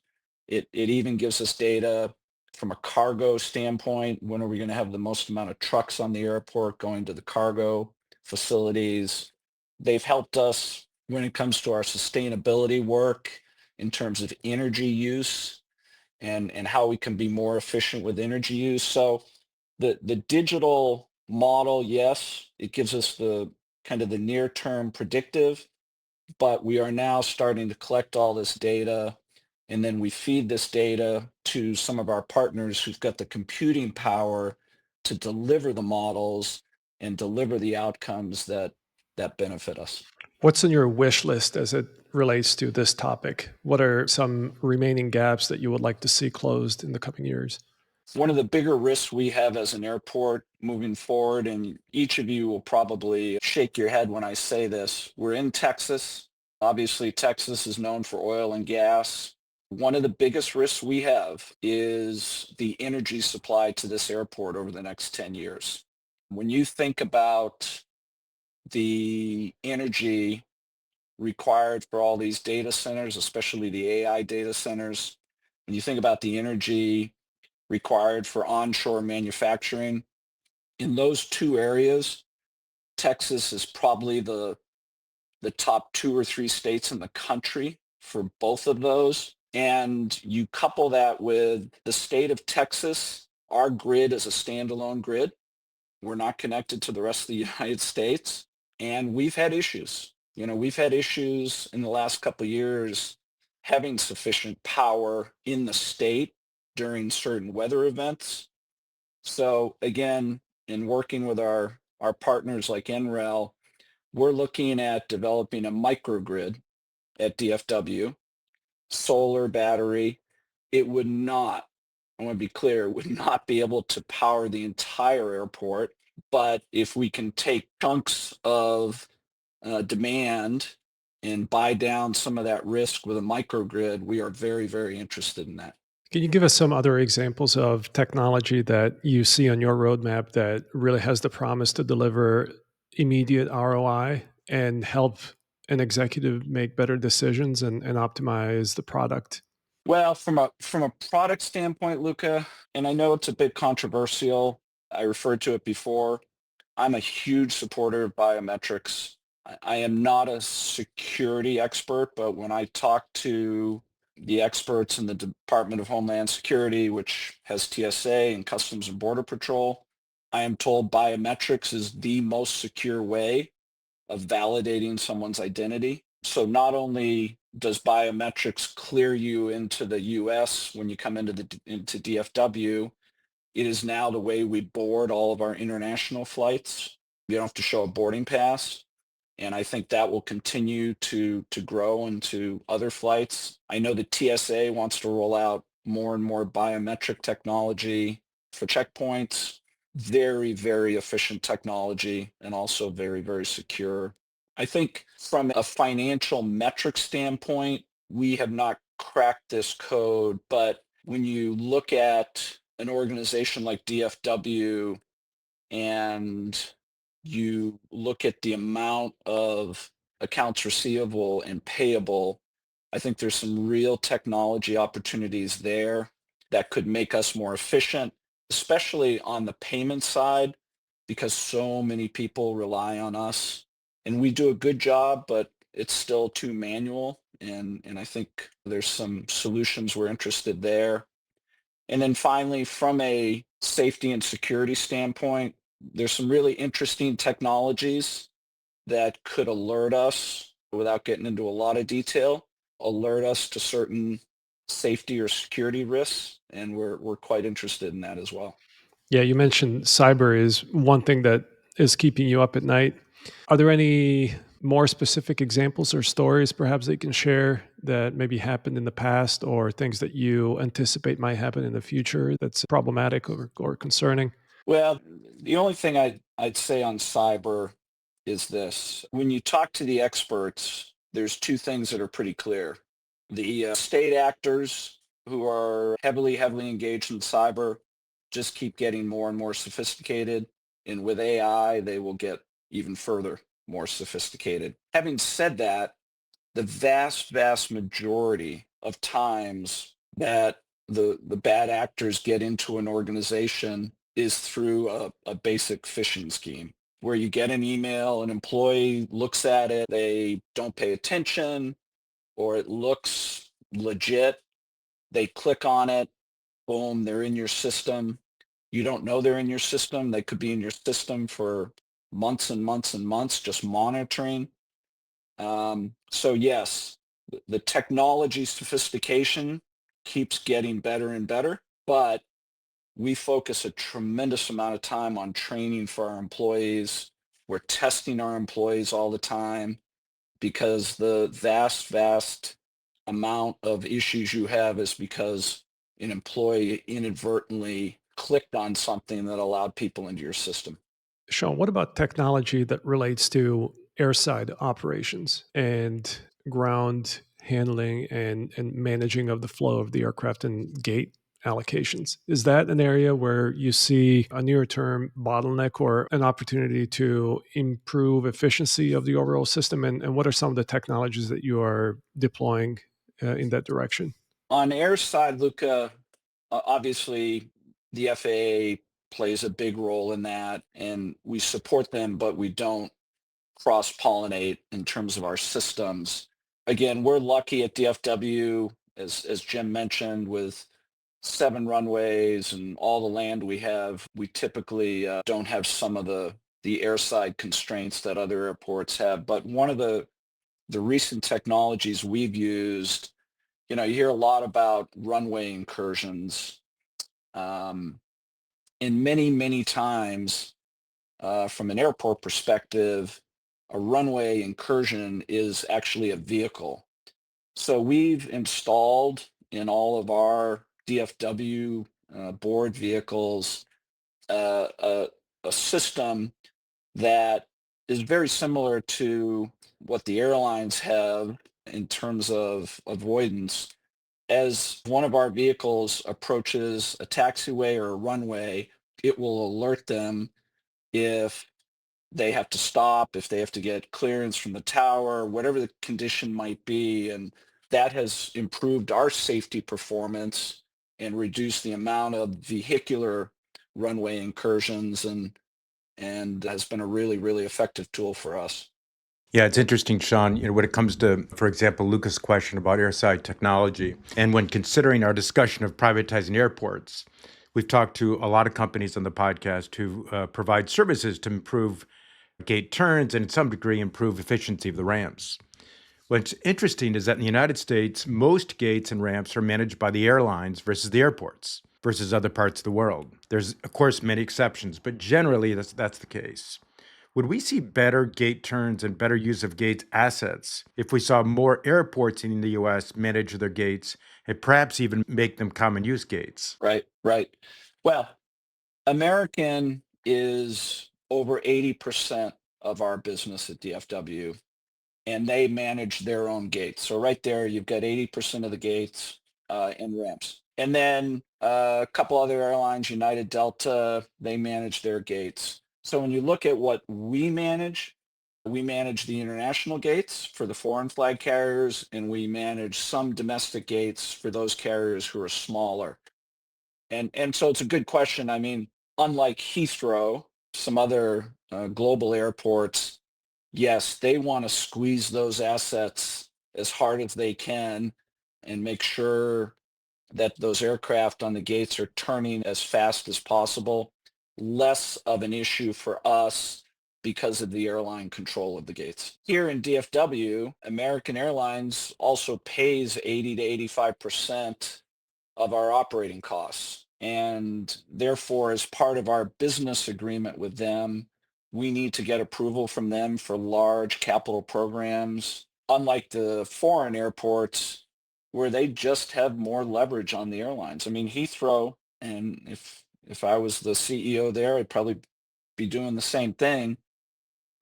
It even gives us data from a cargo standpoint. When are we going to have the most amount of trucks on the airport going to the cargo facilities? They've helped us when it comes to our sustainability work in terms of energy use and how we can be more efficient with energy use. So the digital model, yes, it gives us the kind of the near term predictive, but we are now starting to collect all this data, and then we feed this data to some of our partners who've got the computing power to deliver the models and deliver the outcomes that benefit us. What's in your wish list as it relates to this topic? What are some remaining gaps that you would like to see closed in the coming years? One of the bigger risks we have as an airport moving forward, and each of you will probably shake your head when I say this, we're in Texas. Obviously, Texas is known for oil and gas. One of the biggest risks we have is the energy supply to this airport over the next 10 years. When you think about the energy required for all these data centers, especially the AI data centers, when you think about the energy required for onshore manufacturing, in those two areas, Texas is probably the top 2 or 3 states in the country for both of those. And you couple that with the state of Texas, our grid is a standalone grid. We're not connected to the rest of the United States. And we've had issues. We've had issues in the last couple of years having sufficient power in the state during certain weather events. So again, in working with our partners like NREL, we're looking at developing a microgrid at DFW, solar battery. It would not, I want to be clear, it would not be able to power the entire airport. But if we can take chunks of demand and buy down some of that risk with a microgrid, we are very, very interested in that. Can you give us some other examples of technology that you see on your roadmap that really has the promise to deliver immediate ROI and help an executive make better decisions and optimize the product? Well, from a product standpoint, Luca, and I know it's a bit controversial. I referred to it before. I'm a huge supporter of biometrics. I am not a security expert, but when I talk to the experts in the Department of Homeland Security, which has TSA and Customs and Border Patrol, I am told biometrics is the most secure way of validating someone's identity. So not only does biometrics clear you into the US when you come into DFW, it is now the way we board all of our international flights. You don't have to show a boarding pass. And I think that will continue to grow into other flights. I know the TSA wants to roll out more and more biometric technology for checkpoints. Very, very efficient technology and also very, very secure. I think from a financial metric standpoint, we have not cracked this code, but when you look at an organization like DFW and you look at the amount of accounts receivable and payable, I think there's some real technology opportunities there that could make us more efficient, especially on the payment side, because so many people rely on us. And we do a good job, but it's still too manual. And I think there's some solutions we're interested there. And then finally, from a safety and security standpoint, there's some really interesting technologies that could alert us without getting into a lot of detail, alert us to certain safety or security risks. And we're quite interested in that as well. Yeah, you mentioned cyber is one thing that is keeping you up at night. Are there any more specific examples or stories perhaps that you can share that maybe happened in the past or things that you anticipate might happen in the future that's problematic or concerning? Well, the only thing I'd say on cyber is this. When you talk to the experts, there's two things that are pretty clear. The state actors who are heavily, heavily engaged in cyber just keep getting more and more sophisticated. And with AI, they will get even further more sophisticated. Having said that, the vast, vast majority of times that the bad actors get into an organization is through a basic phishing scheme where you get an email, an employee looks at it, they don't pay attention, or it looks legit. They click on it, boom, they're in your system. You don't know they're in your system. They could be in your system for months and months and months, just monitoring. So yes, the technology sophistication keeps getting better and better, but we focus a tremendous amount of time on training for our employees. We're testing our employees all the time because the vast, vast amount of issues you have is because an employee inadvertently clicked on something that allowed people into your system. Sean, what about technology that relates to airside operations and ground handling and managing of the flow of the aircraft and gate allocations. Is that an area where you see a near-term bottleneck or an opportunity to improve efficiency of the overall system? And what are some of the technologies that you are deploying in that direction? On air side, Luca, obviously the FAA plays a big role in that, and we support them, but we don't cross-pollinate in terms of our systems. Again, we're lucky at DFW, as Jim mentioned, with 7 runways and all the land we have. We typically don't have some of the airside constraints that other airports have. But one of the recent technologies we've used, you hear a lot about runway incursions. Um, and many, many times, from an airport perspective, a runway incursion is actually a vehicle. So we've installed in all of our DFW board vehicles uh, a, a system that is very similar to what the airlines have in terms of avoidance. As one of our vehicles approaches a taxiway or a runway, it will alert them if they have to stop, if they have to get clearance from the tower, whatever the condition might be. And that has improved our safety performance and reduced the amount of vehicular runway incursions and has been a really, really effective tool for us. Yeah, it's interesting, Sean, when it comes to, for example, Lucas' question about airside technology, and when considering our discussion of privatizing airports, we've talked to a lot of companies on the podcast who provide services to improve gate turns and, in some degree, improve efficiency of the ramps. What's interesting is that in the United States, most gates and ramps are managed by the airlines versus the airports versus other parts of the world. There's, of course, many exceptions, but generally that's the case. Would we see better gate turns and better use of gates assets if we saw more airports in the US manage their gates and perhaps even make them common use gates? Right, right. Well, American is over 80% of our business at DFW, and they manage their own gates. So right there, you've got 80% of the gates and ramps. And then a couple other airlines, United, Delta, they manage their gates. So when you look at what we manage the international gates for the foreign flag carriers, and we manage some domestic gates for those carriers who are smaller. And so it's a good question. I mean, unlike Heathrow, some other global airports, yes, they want to squeeze those assets as hard as they can and make sure that those aircraft on the gates are turning as fast as possible. Less of an issue for us because of the airline control of the gates. Here in DFW, American Airlines also pays 80 to 85% of our operating costs. And therefore, as part of our business agreement with them, we need to get approval from them for large capital programs, unlike the foreign airports where they just have more leverage on the airlines. I mean, Heathrow, and if I was the CEO there, I'd probably be doing the same thing.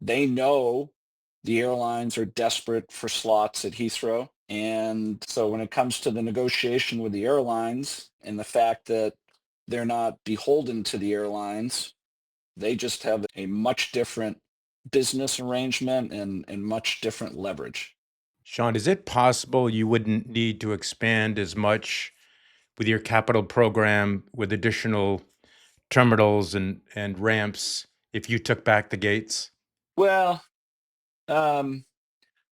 They know the airlines are desperate for slots at Heathrow. And so when it comes to the negotiation with the airlines and the fact that they're not beholden to the airlines, they just have a much different business arrangement and much different leverage. Sean, is it possible you wouldn't need to expand as much with your capital program with additional terminals and ramps if you took back the gates? Well, um,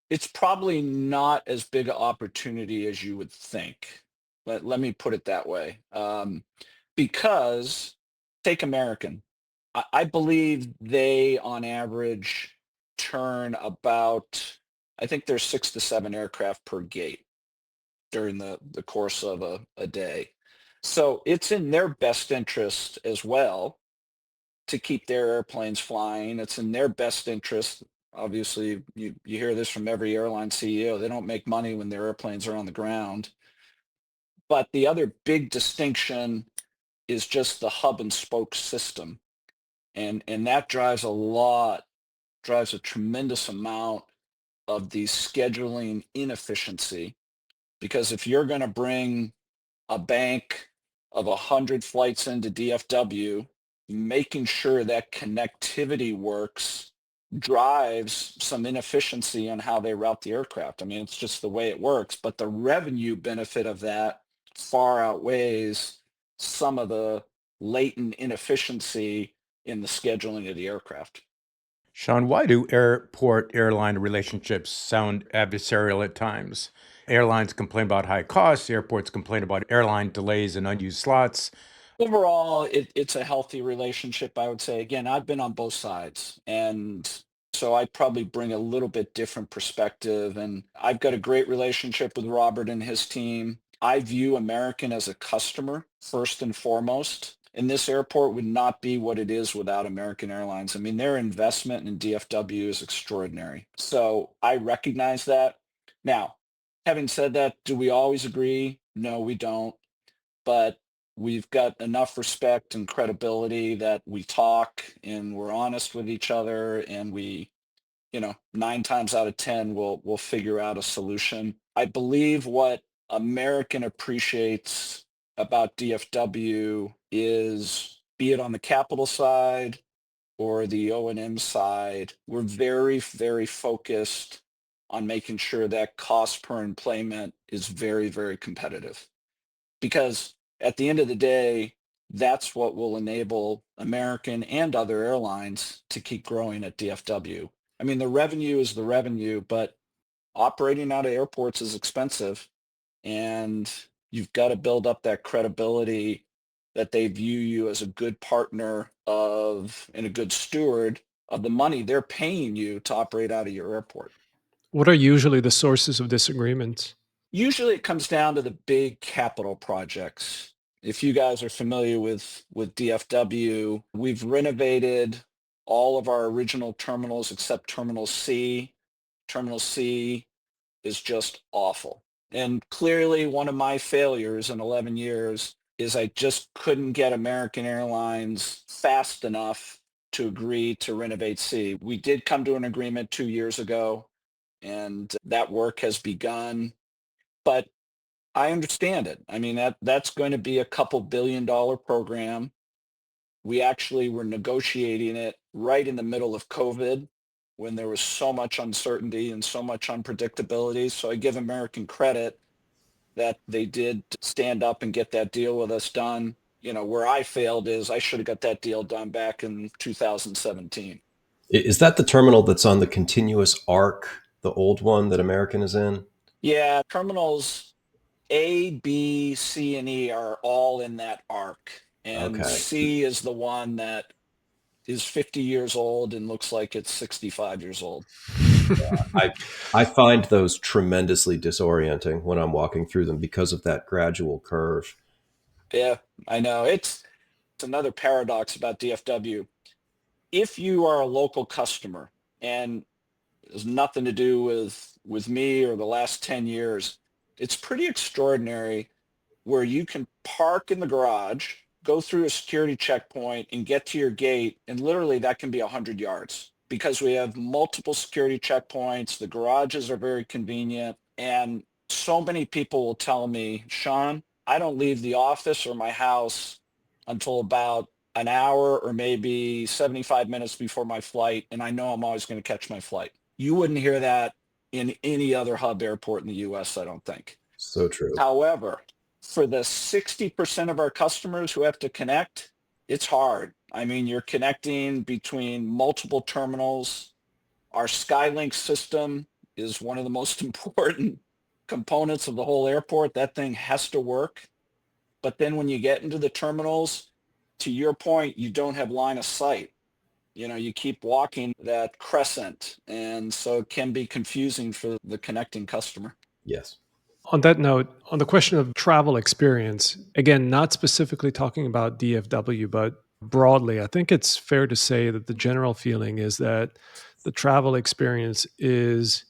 it's probably not as big an opportunity as you would think. Let me put it that way. Because take American. I believe they, on average, turn about, I think there's 6 to 7 aircraft per gate during the course of a day. So it's in their best interest as well to keep their airplanes flying. It's in their best interest. Obviously, you hear this from every airline CEO. They don't make money when their airplanes are on the ground. But the other big distinction is just the hub and spoke system. And that drives a tremendous amount of the scheduling inefficiency. Because if you're going to bring a bank of 100 flights into DFW, making sure that connectivity works drives some inefficiency on how they route the aircraft. I mean, it's just the way it works, but the revenue benefit of that far outweighs some of the latent inefficiency in the scheduling of the aircraft. Sean, why do airport airline relationships sound adversarial at times? Airlines complain about high costs, airports complain about airline delays and unused slots. Overall, it's a healthy relationship, I would say. Again, I've been on both sides, and so I probably bring a little bit different perspective. And I've got a great relationship with Robert and his team. I view American as a customer first and foremost. And this airport would not be what it is without American Airlines. I mean, their investment in DFW is extraordinary. So I recognize that. Now, having said that, do we always agree? No, we don't. But we've got enough respect and credibility that we talk and we're honest with each other, and we, 9 times out of 10, we'll figure out a solution. I believe what American appreciates about DFW is, be it on the capital side or the O&M side, we're very, very focused on making sure that cost per employment is very, very competitive. Because at the end of the day, that's what will enable American and other airlines to keep growing at DFW. I mean, the revenue is the revenue, but operating out of airports is expensive, and you've got to build up that credibility that they view you as a good partner of and a good steward of the money they're paying you to operate out of your airport. What are usually the sources of disagreement? Usually it comes down to the big capital projects. If you guys are familiar with DFW, we've renovated all of our original terminals except Terminal C. Terminal C is just awful. And clearly one of my failures in 11 years is I just couldn't get American Airlines fast enough to agree to renovate C. We did come to an agreement 2 years ago, and that work has begun. But I understand it. I mean, that's going to be a couple $1 billion program. We actually were negotiating it right in the middle of COVID when there was so much uncertainty and so much unpredictability. So I give American credit that they did stand up and get that deal with us done. Where I failed is I should have got that deal done back in 2017. Is that the terminal that's on the continuous arc, the old one that American is in? Yeah, terminals A, B, C, and E are all in that arc. And Okay. C is the one that is 50 years old and looks like it's 65 years old. I I find those tremendously disorienting when I'm walking through them because of that gradual curve. Yeah, I know. It's another paradox about DFW. If you are a local customer, and it has nothing to do with me or the last 10 years, it's pretty extraordinary where you can park in the garage, go through a security checkpoint and get to your gate. And literally that can be 100 yards because we have multiple security checkpoints. The garages are very convenient. And so many people will tell me, Sean, I don't leave the office or my house until about an hour or maybe 75 minutes before my flight. And I know I'm always going to catch my flight. You wouldn't hear that in any other hub airport in the US, I don't think. So true. However, for the 60% of our customers who have to connect, it's hard. I mean, you're connecting between multiple terminals. Our Skylink system is one of the most important components of the whole airport. That thing has to work. But then when you get into the terminals, to your point, you don't have line of sight. You keep walking that crescent, and so it can be confusing for the connecting customer. Yes. On that note, on the question of travel experience, again, not specifically talking about DFW, but broadly, I think it's fair to say that the general feeling is that the travel experience is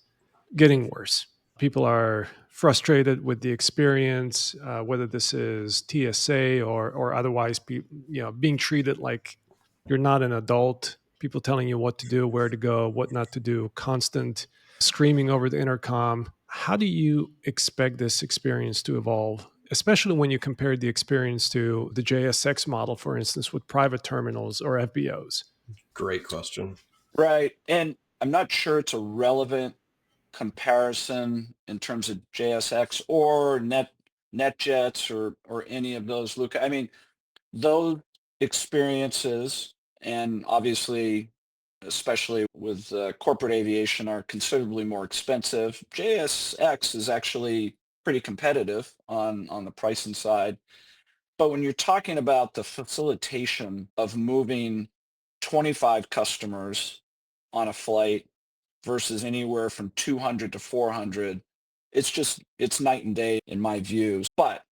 getting worse. People are frustrated with the experience, whether this is TSA or otherwise, being treated like you're not an adult. People telling you what to do, where to go, what not to do, constant screaming over the intercom. How do you expect this experience to evolve especially when you compare the experience to the JSX model, for instance, with private terminals or FBOs? Great question. Right. And I'm not sure it's a relevant comparison in terms of JSX or NetJets or any of those, Luca. I mean, those experiences, and obviously, especially with corporate aviation, are considerably more expensive. JSX is actually pretty competitive on the pricing side. But when you're talking about the facilitation of moving 25 customers on a flight versus anywhere from 200 to 400, it's night and day in my views. But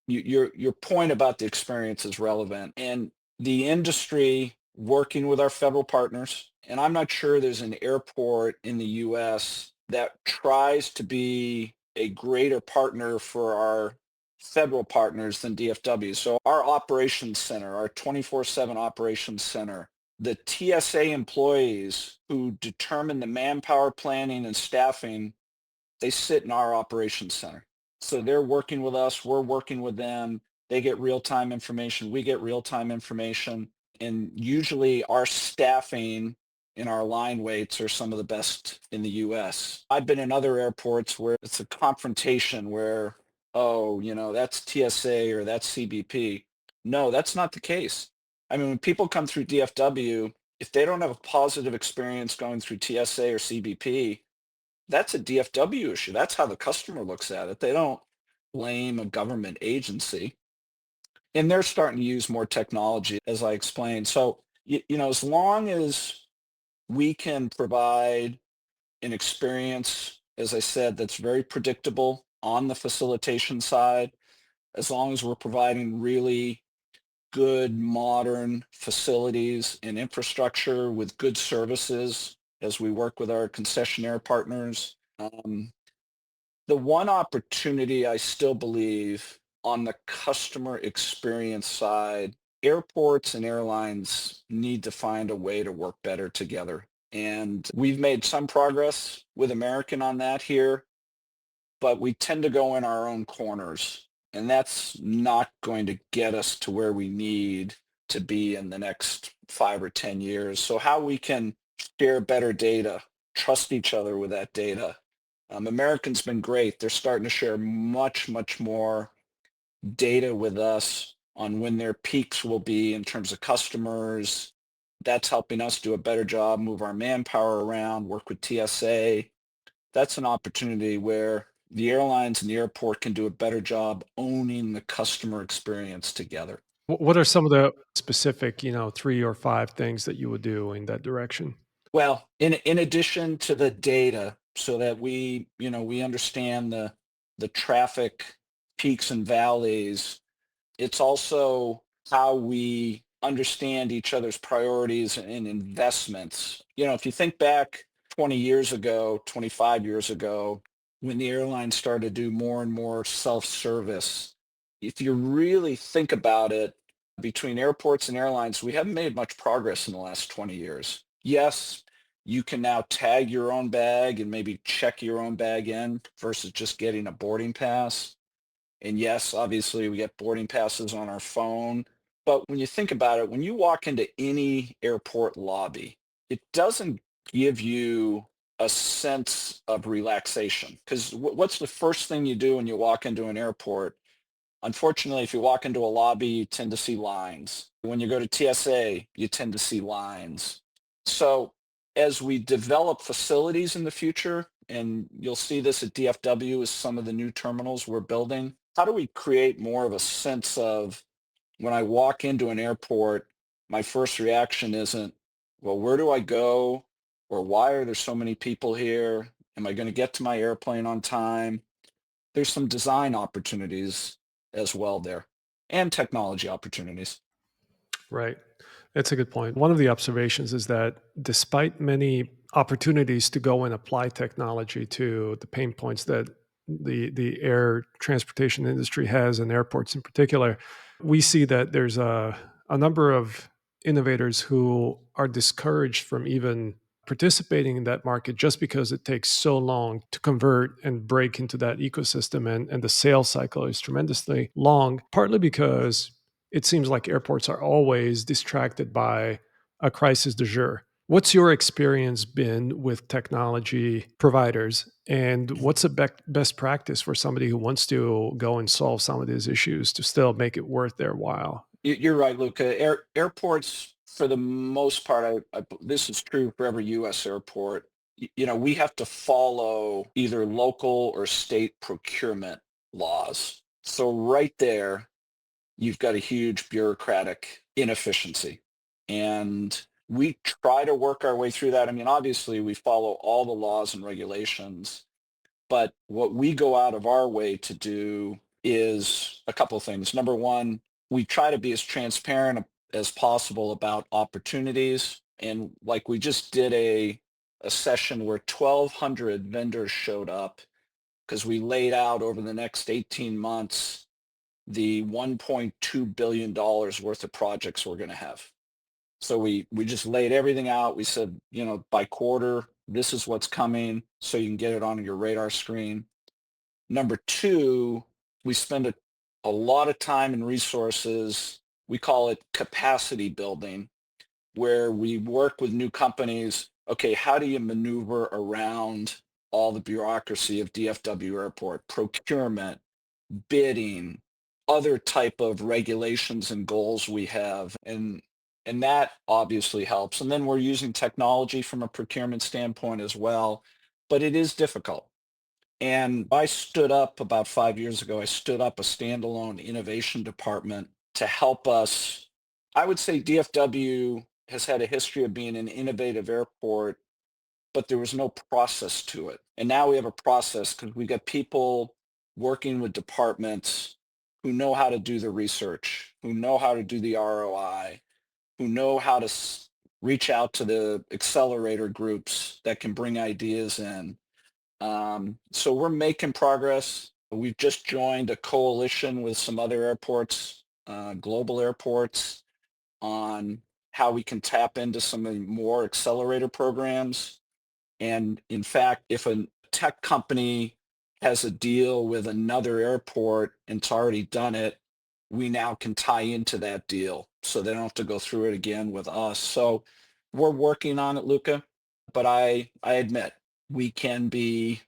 your point about the experience is relevant, and the industry working with our federal partners, and I'm not sure there's an airport in the US that tries to be a greater partner for our federal partners than DFW. So our operations center, our 24/7 operations center, the TSA employees who determine the manpower planning and staffing, they sit in our operations center. So they're working with us, we're working with them. They get real-time information, we get real-time information. And usually our staffing and our line weights are some of the best in the US. I've been in other airports where it's a confrontation where, oh, that's TSA or that's CBP. No, that's not the case. I mean, when people come through DFW, if they don't have a positive experience going through TSA or CBP, that's a DFW issue. That's how the customer looks at it. They don't blame a government agency. And they're starting to use more technology, as I explained. So, as long as we can provide an experience, as I said, that's very predictable on the facilitation side, as long as we're providing really good modern facilities and infrastructure with good services as we work with our concessionaire partners. The one opportunity I still believe on the customer experience side, airports and airlines need to find a way to work better together. And we've made some progress with American on that here, but we tend to go in our own corners. And that's not going to get us to where we need to be in the next 5 or 10 years. So how we can share better data, trust each other with that data. American's been great. They're starting to share much, much more data with us on when their peaks will be in terms of customers. That's helping us do a better job, move our manpower around, work with TSA. That's an opportunity where the airlines and the airport can do a better job owning the customer experience together. What are some of the specific, 3 or 5 things that you would do in that direction? Well, in addition to the data, so that we understand the traffic peaks and valleys, it's also how we understand each other's priorities and investments. If you think back 20 years ago, 25 years ago, when the airlines started to do more and more self-service, if you really think about it, between airports and airlines, we haven't made much progress in the last 20 years. Yes, you can now tag your own bag and maybe check your own bag in versus just getting a boarding pass. And yes, obviously we get boarding passes on our phone. But when you think about it, when you walk into any airport lobby, it doesn't give you a sense of relaxation. Because what's the first thing you do when you walk into an airport? Unfortunately, if you walk into a lobby, you tend to see lines. When you go to TSA, you tend to see lines. So as we develop facilities in the future, and you'll see this at DFW with some of the new terminals we're building, how do we create more of a sense of when I walk into an airport, my first reaction isn't, well, where do I go? Or why are there so many people here? Am I going to get to my airplane on time? There's some design opportunities as well there and technology opportunities. Right. That's a good point. One of the observations is that despite many opportunities to go and apply technology to the pain points that the air transportation industry has, and airports in particular, we see that there's a number of innovators who are discouraged from even participating in that market just because it takes so long to convert and break into that ecosystem, and the sales cycle is tremendously long, partly because it seems like airports are always distracted by a crisis du jour. What's your experience been with technology providers, and what's a best practice for somebody who wants to go and solve some of these issues to still make it worth their while? You're right, Luca. Airports, for the most part, this is true for every U.S. airport. We have to follow either local or state procurement laws. So right there, you've got a huge bureaucratic inefficiency. And we try to work our way through that. I mean, obviously, we follow all the laws and regulations, but what we go out of our way to do is a couple of things. Number one, we try to be as transparent as possible about opportunities. And like we just did a session where 1,200 vendors showed up because we laid out over the next 18 months the $1.2 billion worth of projects we're going to have. So we just laid everything out. We said, by quarter, this is what's coming, so you can get it on your radar screen. Number two, we spend a lot of time and resources. We call it capacity building, where we work with new companies. Okay, how do you maneuver around all the bureaucracy of DFW Airport, procurement, bidding, other type of regulations and goals we have, and that obviously helps. And then we're using technology from a procurement standpoint as well, but it is difficult. And I stood up about 5 years ago, I stood up a standalone innovation department to help us. I would say DFW has had a history of being an innovative airport, but there was no process to it. And now we have a process because we got people working with departments who know how to do the research, who know how to do the ROI, who know how to reach out to the accelerator groups that can bring ideas in. So we're making progress. We've just joined a coalition with some other airports, global airports, on how we can tap into some of the more accelerator programs. And in fact, if a tech company has a deal with another airport and it's already done it, we now can tie into that deal so they don't have to go through it again with us. So we're working on it, Luca, but I admit we can be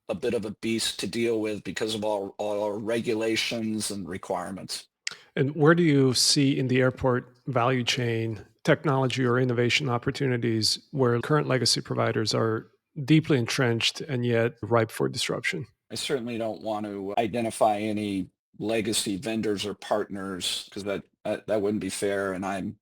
a bit of a beast to deal with because of all our regulations and requirements. And where do you see in the airport value chain technology or innovation opportunities where current legacy providers are deeply entrenched and yet ripe for disruption? I certainly don't want to identify any legacy vendors or partners because that wouldn't be fair, and I'm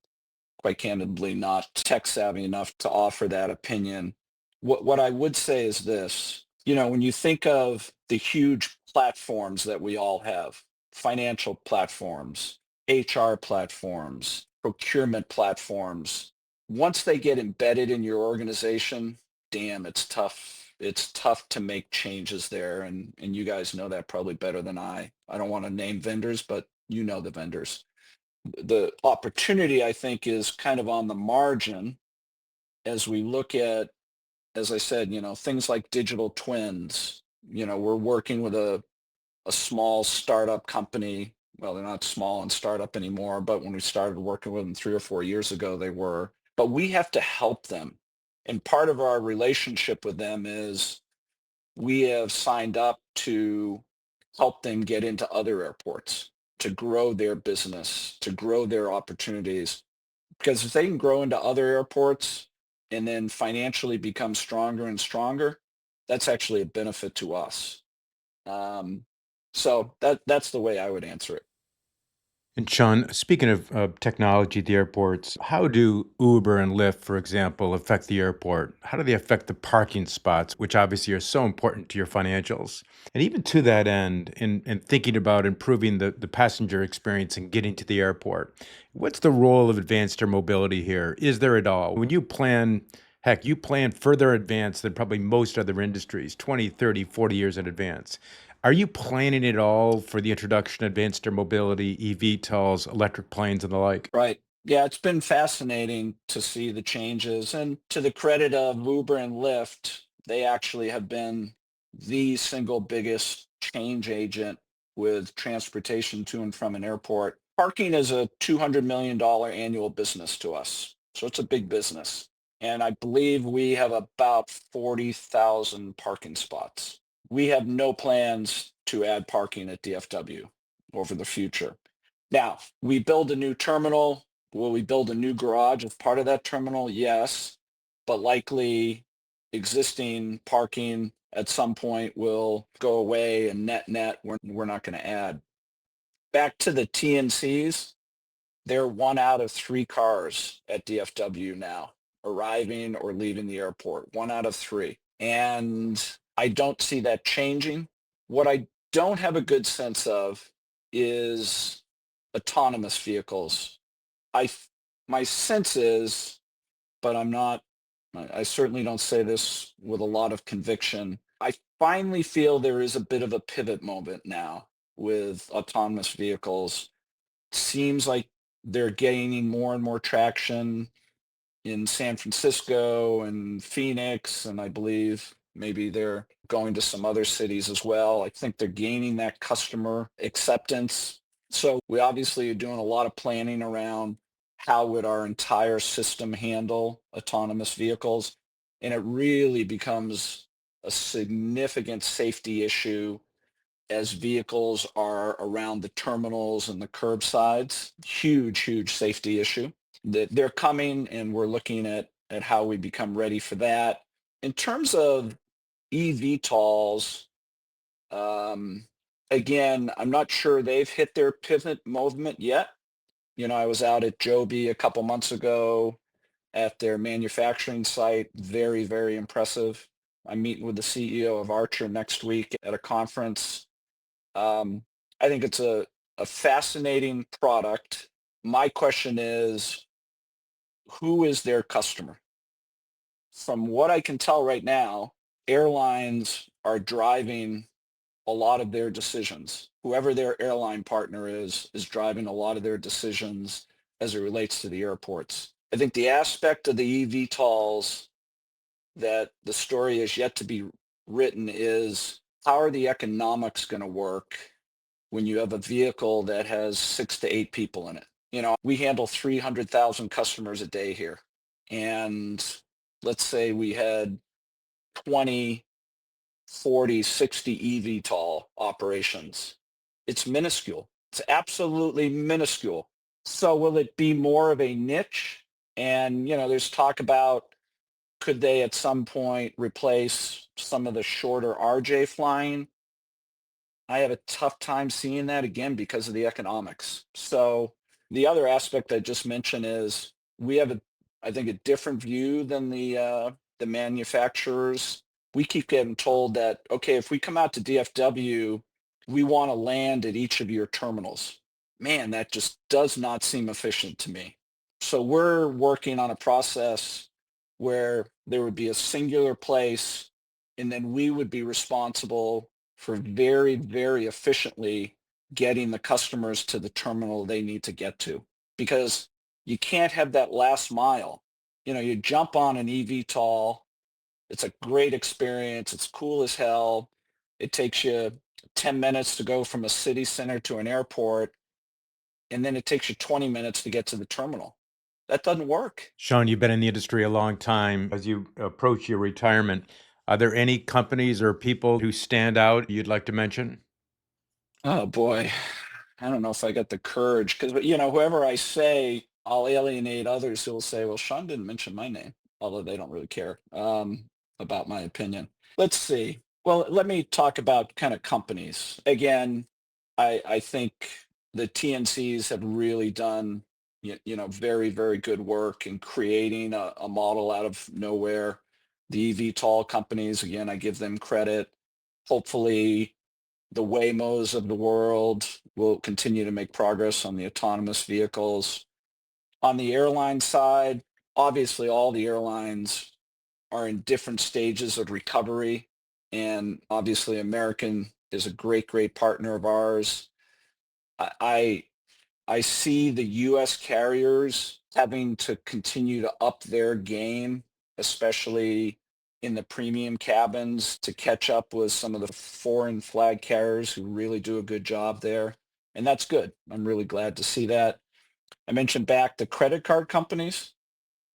quite candidly not tech savvy enough to offer that opinion. What I would say is this, when you think of the huge platforms that we all have, financial platforms, HR platforms, procurement platforms, once they get embedded in your organization, damn, it's tough. It's tough to make changes there. And you guys know that probably better than I. I don't want to name vendors, but you know the vendors. The opportunity, I think, is kind of on the margin as we look at, as I said, things like digital twins. We're working with a small startup company. Well, they're not small and startup anymore, but when we started working with them 3 or 4 years ago, they were. But we have to help them. And part of our relationship with them is we have signed up to help them get into other airports, to grow their business, to grow their opportunities. Because if they can grow into other airports and then financially become stronger and stronger, that's actually a benefit to us. Um, so that's the way I would answer it. And Sean, speaking of technology at the airports, how do Uber and Lyft, for example, affect the airport? How do they affect the parking spots, which obviously are so important to your financials? And even to that end, in thinking about improving the passenger experience and getting to the airport, what's the role of advanced air mobility here? Is there at all? When you plan, heck, you plan further advanced than probably most other industries, 20, 30, 40 years in advance. Are you planning it all for the introduction of advanced air mobility, eVTOLs, electric planes, and the like? Right. Yeah, it's been fascinating to see the changes. And to the credit of Uber and Lyft, they actually have been the single biggest change agent with transportation to and from an airport. Parking is a $200 million annual business to us. So it's a big business. And I believe we have about 40,000 parking spots. We have no plans to add parking at DFW over the future. Now, we build a new terminal. Will we build a new garage as part of that terminal? Yes, but likely existing parking at some point will go away, and net, we're not going to add. Back to the TNCs, they're 1 out of 3 cars at DFW now, arriving or leaving the airport, 1 out of 3. And I don't see that changing. What I don't have a good sense of is autonomous vehicles. My sense is, but I certainly don't say this with a lot of conviction. I finally feel there is a bit of a pivot moment now with autonomous vehicles. Seems like they're gaining more and more traction in San Francisco and Phoenix, and I believe maybe they're going to some other cities as well. I think they're gaining that customer acceptance. So we obviously are doing a lot of planning around how would our entire system handle autonomous vehicles. And it really becomes a significant safety issue as vehicles are around the terminals and the curbsides. Huge safety issue. They're coming, and we're looking at how we become ready for that. In terms of eVTOLs, um, again, I'm not sure they've hit their pivot movement yet. I was out at Joby a couple months ago at their manufacturing site. Very impressive. I'm meeting with the CEO of Archer next week at a conference. I think it's a fascinating product. My question is, who is their customer? From what I can tell right now, airlines are driving a lot of their decisions. Whoever their airline partner is driving a lot of their decisions as it relates to the airports. I think the aspect of the eVTOLs that the story is yet to be written is, how are the economics going to work when you have a vehicle that has 6 to 8 people in it? We handle 300,000 customers a day here. And let's say we had 20, 40, 60 eVTOL operations. It's minuscule. It's absolutely minuscule. So will it be more of a niche? And, there's talk about, could they at some point replace some of the shorter RJ flying? I have a tough time seeing that, again because of the economics. So the other aspect I just mentioned is, we have I think, a different view than the manufacturers. We keep getting told that, okay, if we come out to DFW, we want to land at each of your terminals. Man, that just does not seem efficient to me. So we're working on a process where there would be a singular place, and then we would be responsible for very efficiently getting the customers to the terminal they need to get to. Because you can't have that last mile. You jump on an eVTOL, it's a great experience, it's cool as hell. It takes you 10 minutes to go from a city center to an airport, and then it takes you 20 minutes to get to the terminal. That doesn't work. Sean, you've been in the industry a long time. As you approach your retirement, are there any companies or people who stand out you'd like to mention? Oh boy, I don't know if I got the courage, because whoever I say, I'll alienate others who will say, "Well, Sean didn't mention my name," although they don't really care about my opinion. Let's see. Well, let me talk about kind of companies. Again, I think the TNCs have really done very good work in creating a model out of nowhere. The eVTOL companies, again, I give them credit. Hopefully the Waymos of the world will continue to make progress on the autonomous vehicles. On the airline side, obviously all the airlines are in different stages of recovery. And obviously American is a great partner of ours. I I see the U.S. carriers having to continue to up their game, especially in the premium cabins, to catch up with some of the foreign flag carriers who really do a good job there. And that's good. I'm really glad to see that. I mentioned back the credit card companies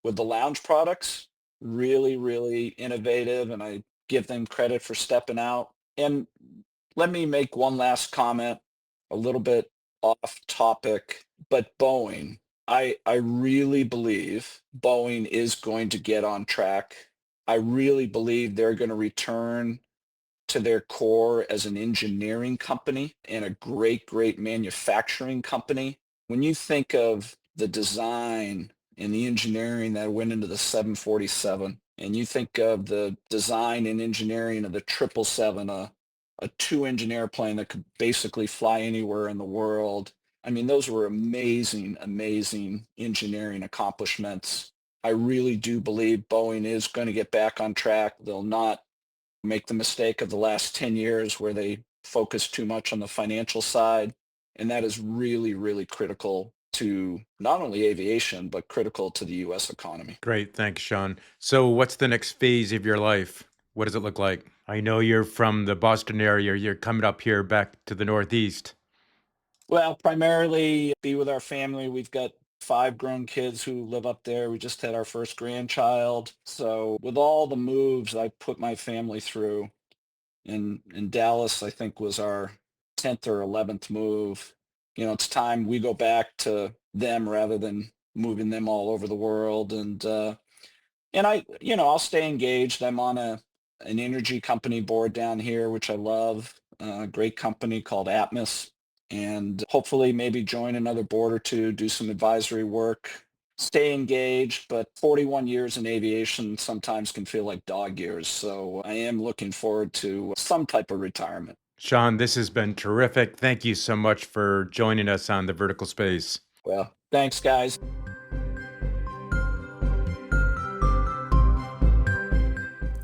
with the lounge products, really, really innovative, and I give them credit for stepping out. And let me make one last comment, a little bit off topic, but Boeing. I really believe Boeing is going to get on track. I really believe they're going to return to their core as an engineering company and a great, great manufacturing company. When you think of the design and the engineering that went into the 747, and you think of the design and engineering of the 777, a two-engine airplane that could basically fly anywhere in the world. I mean, those were amazing, amazing engineering accomplishments. I really do believe Boeing is going to get back on track. They'll not make the mistake of the last 10 years where they focus too much on the financial side. And that is really, really critical to not only aviation, but critical to the U.S. economy. Great. Thanks, Sean. So, what's the next phase of your life? What does it look like? I know you're from the Boston area. You're coming up here back to the Northeast. Well, primarily be with our family. We've got 5 grown kids who live up there. We just had our first grandchild. So with all the moves I put my family through, in Dallas, I think was our 10th or 11th move. It's time we go back to them rather than moving them all over the world. And I'll stay engaged. I'm on an energy company board down here, which I love, a great company called Atmos, and hopefully maybe join another board or two, do some advisory work, stay engaged. But 41 years in aviation sometimes can feel like dog years. So I am looking forward to some type of retirement. Sean, this has been terrific. Thank you so much for joining us on the Vertical Space. Well, thanks, guys.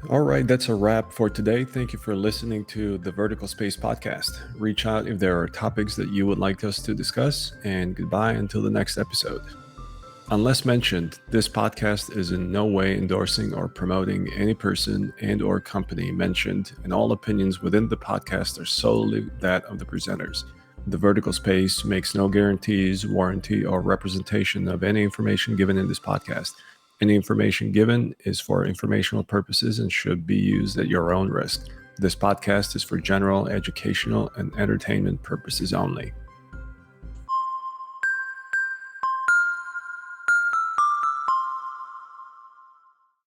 All right, that's a wrap for today. Thank you for listening to the Vertical Space podcast. Reach out if there are topics that you would like us to discuss, and goodbye until the next episode. Unless mentioned, this podcast is in no way endorsing or promoting any person and/or company mentioned, and all opinions within the podcast are solely that of the presenters. The Vertical Space makes no guarantees, warranty, or representation of any information given in this podcast. Any information given is for informational purposes and should be used at your own risk. This podcast is for general, educational, and entertainment purposes only.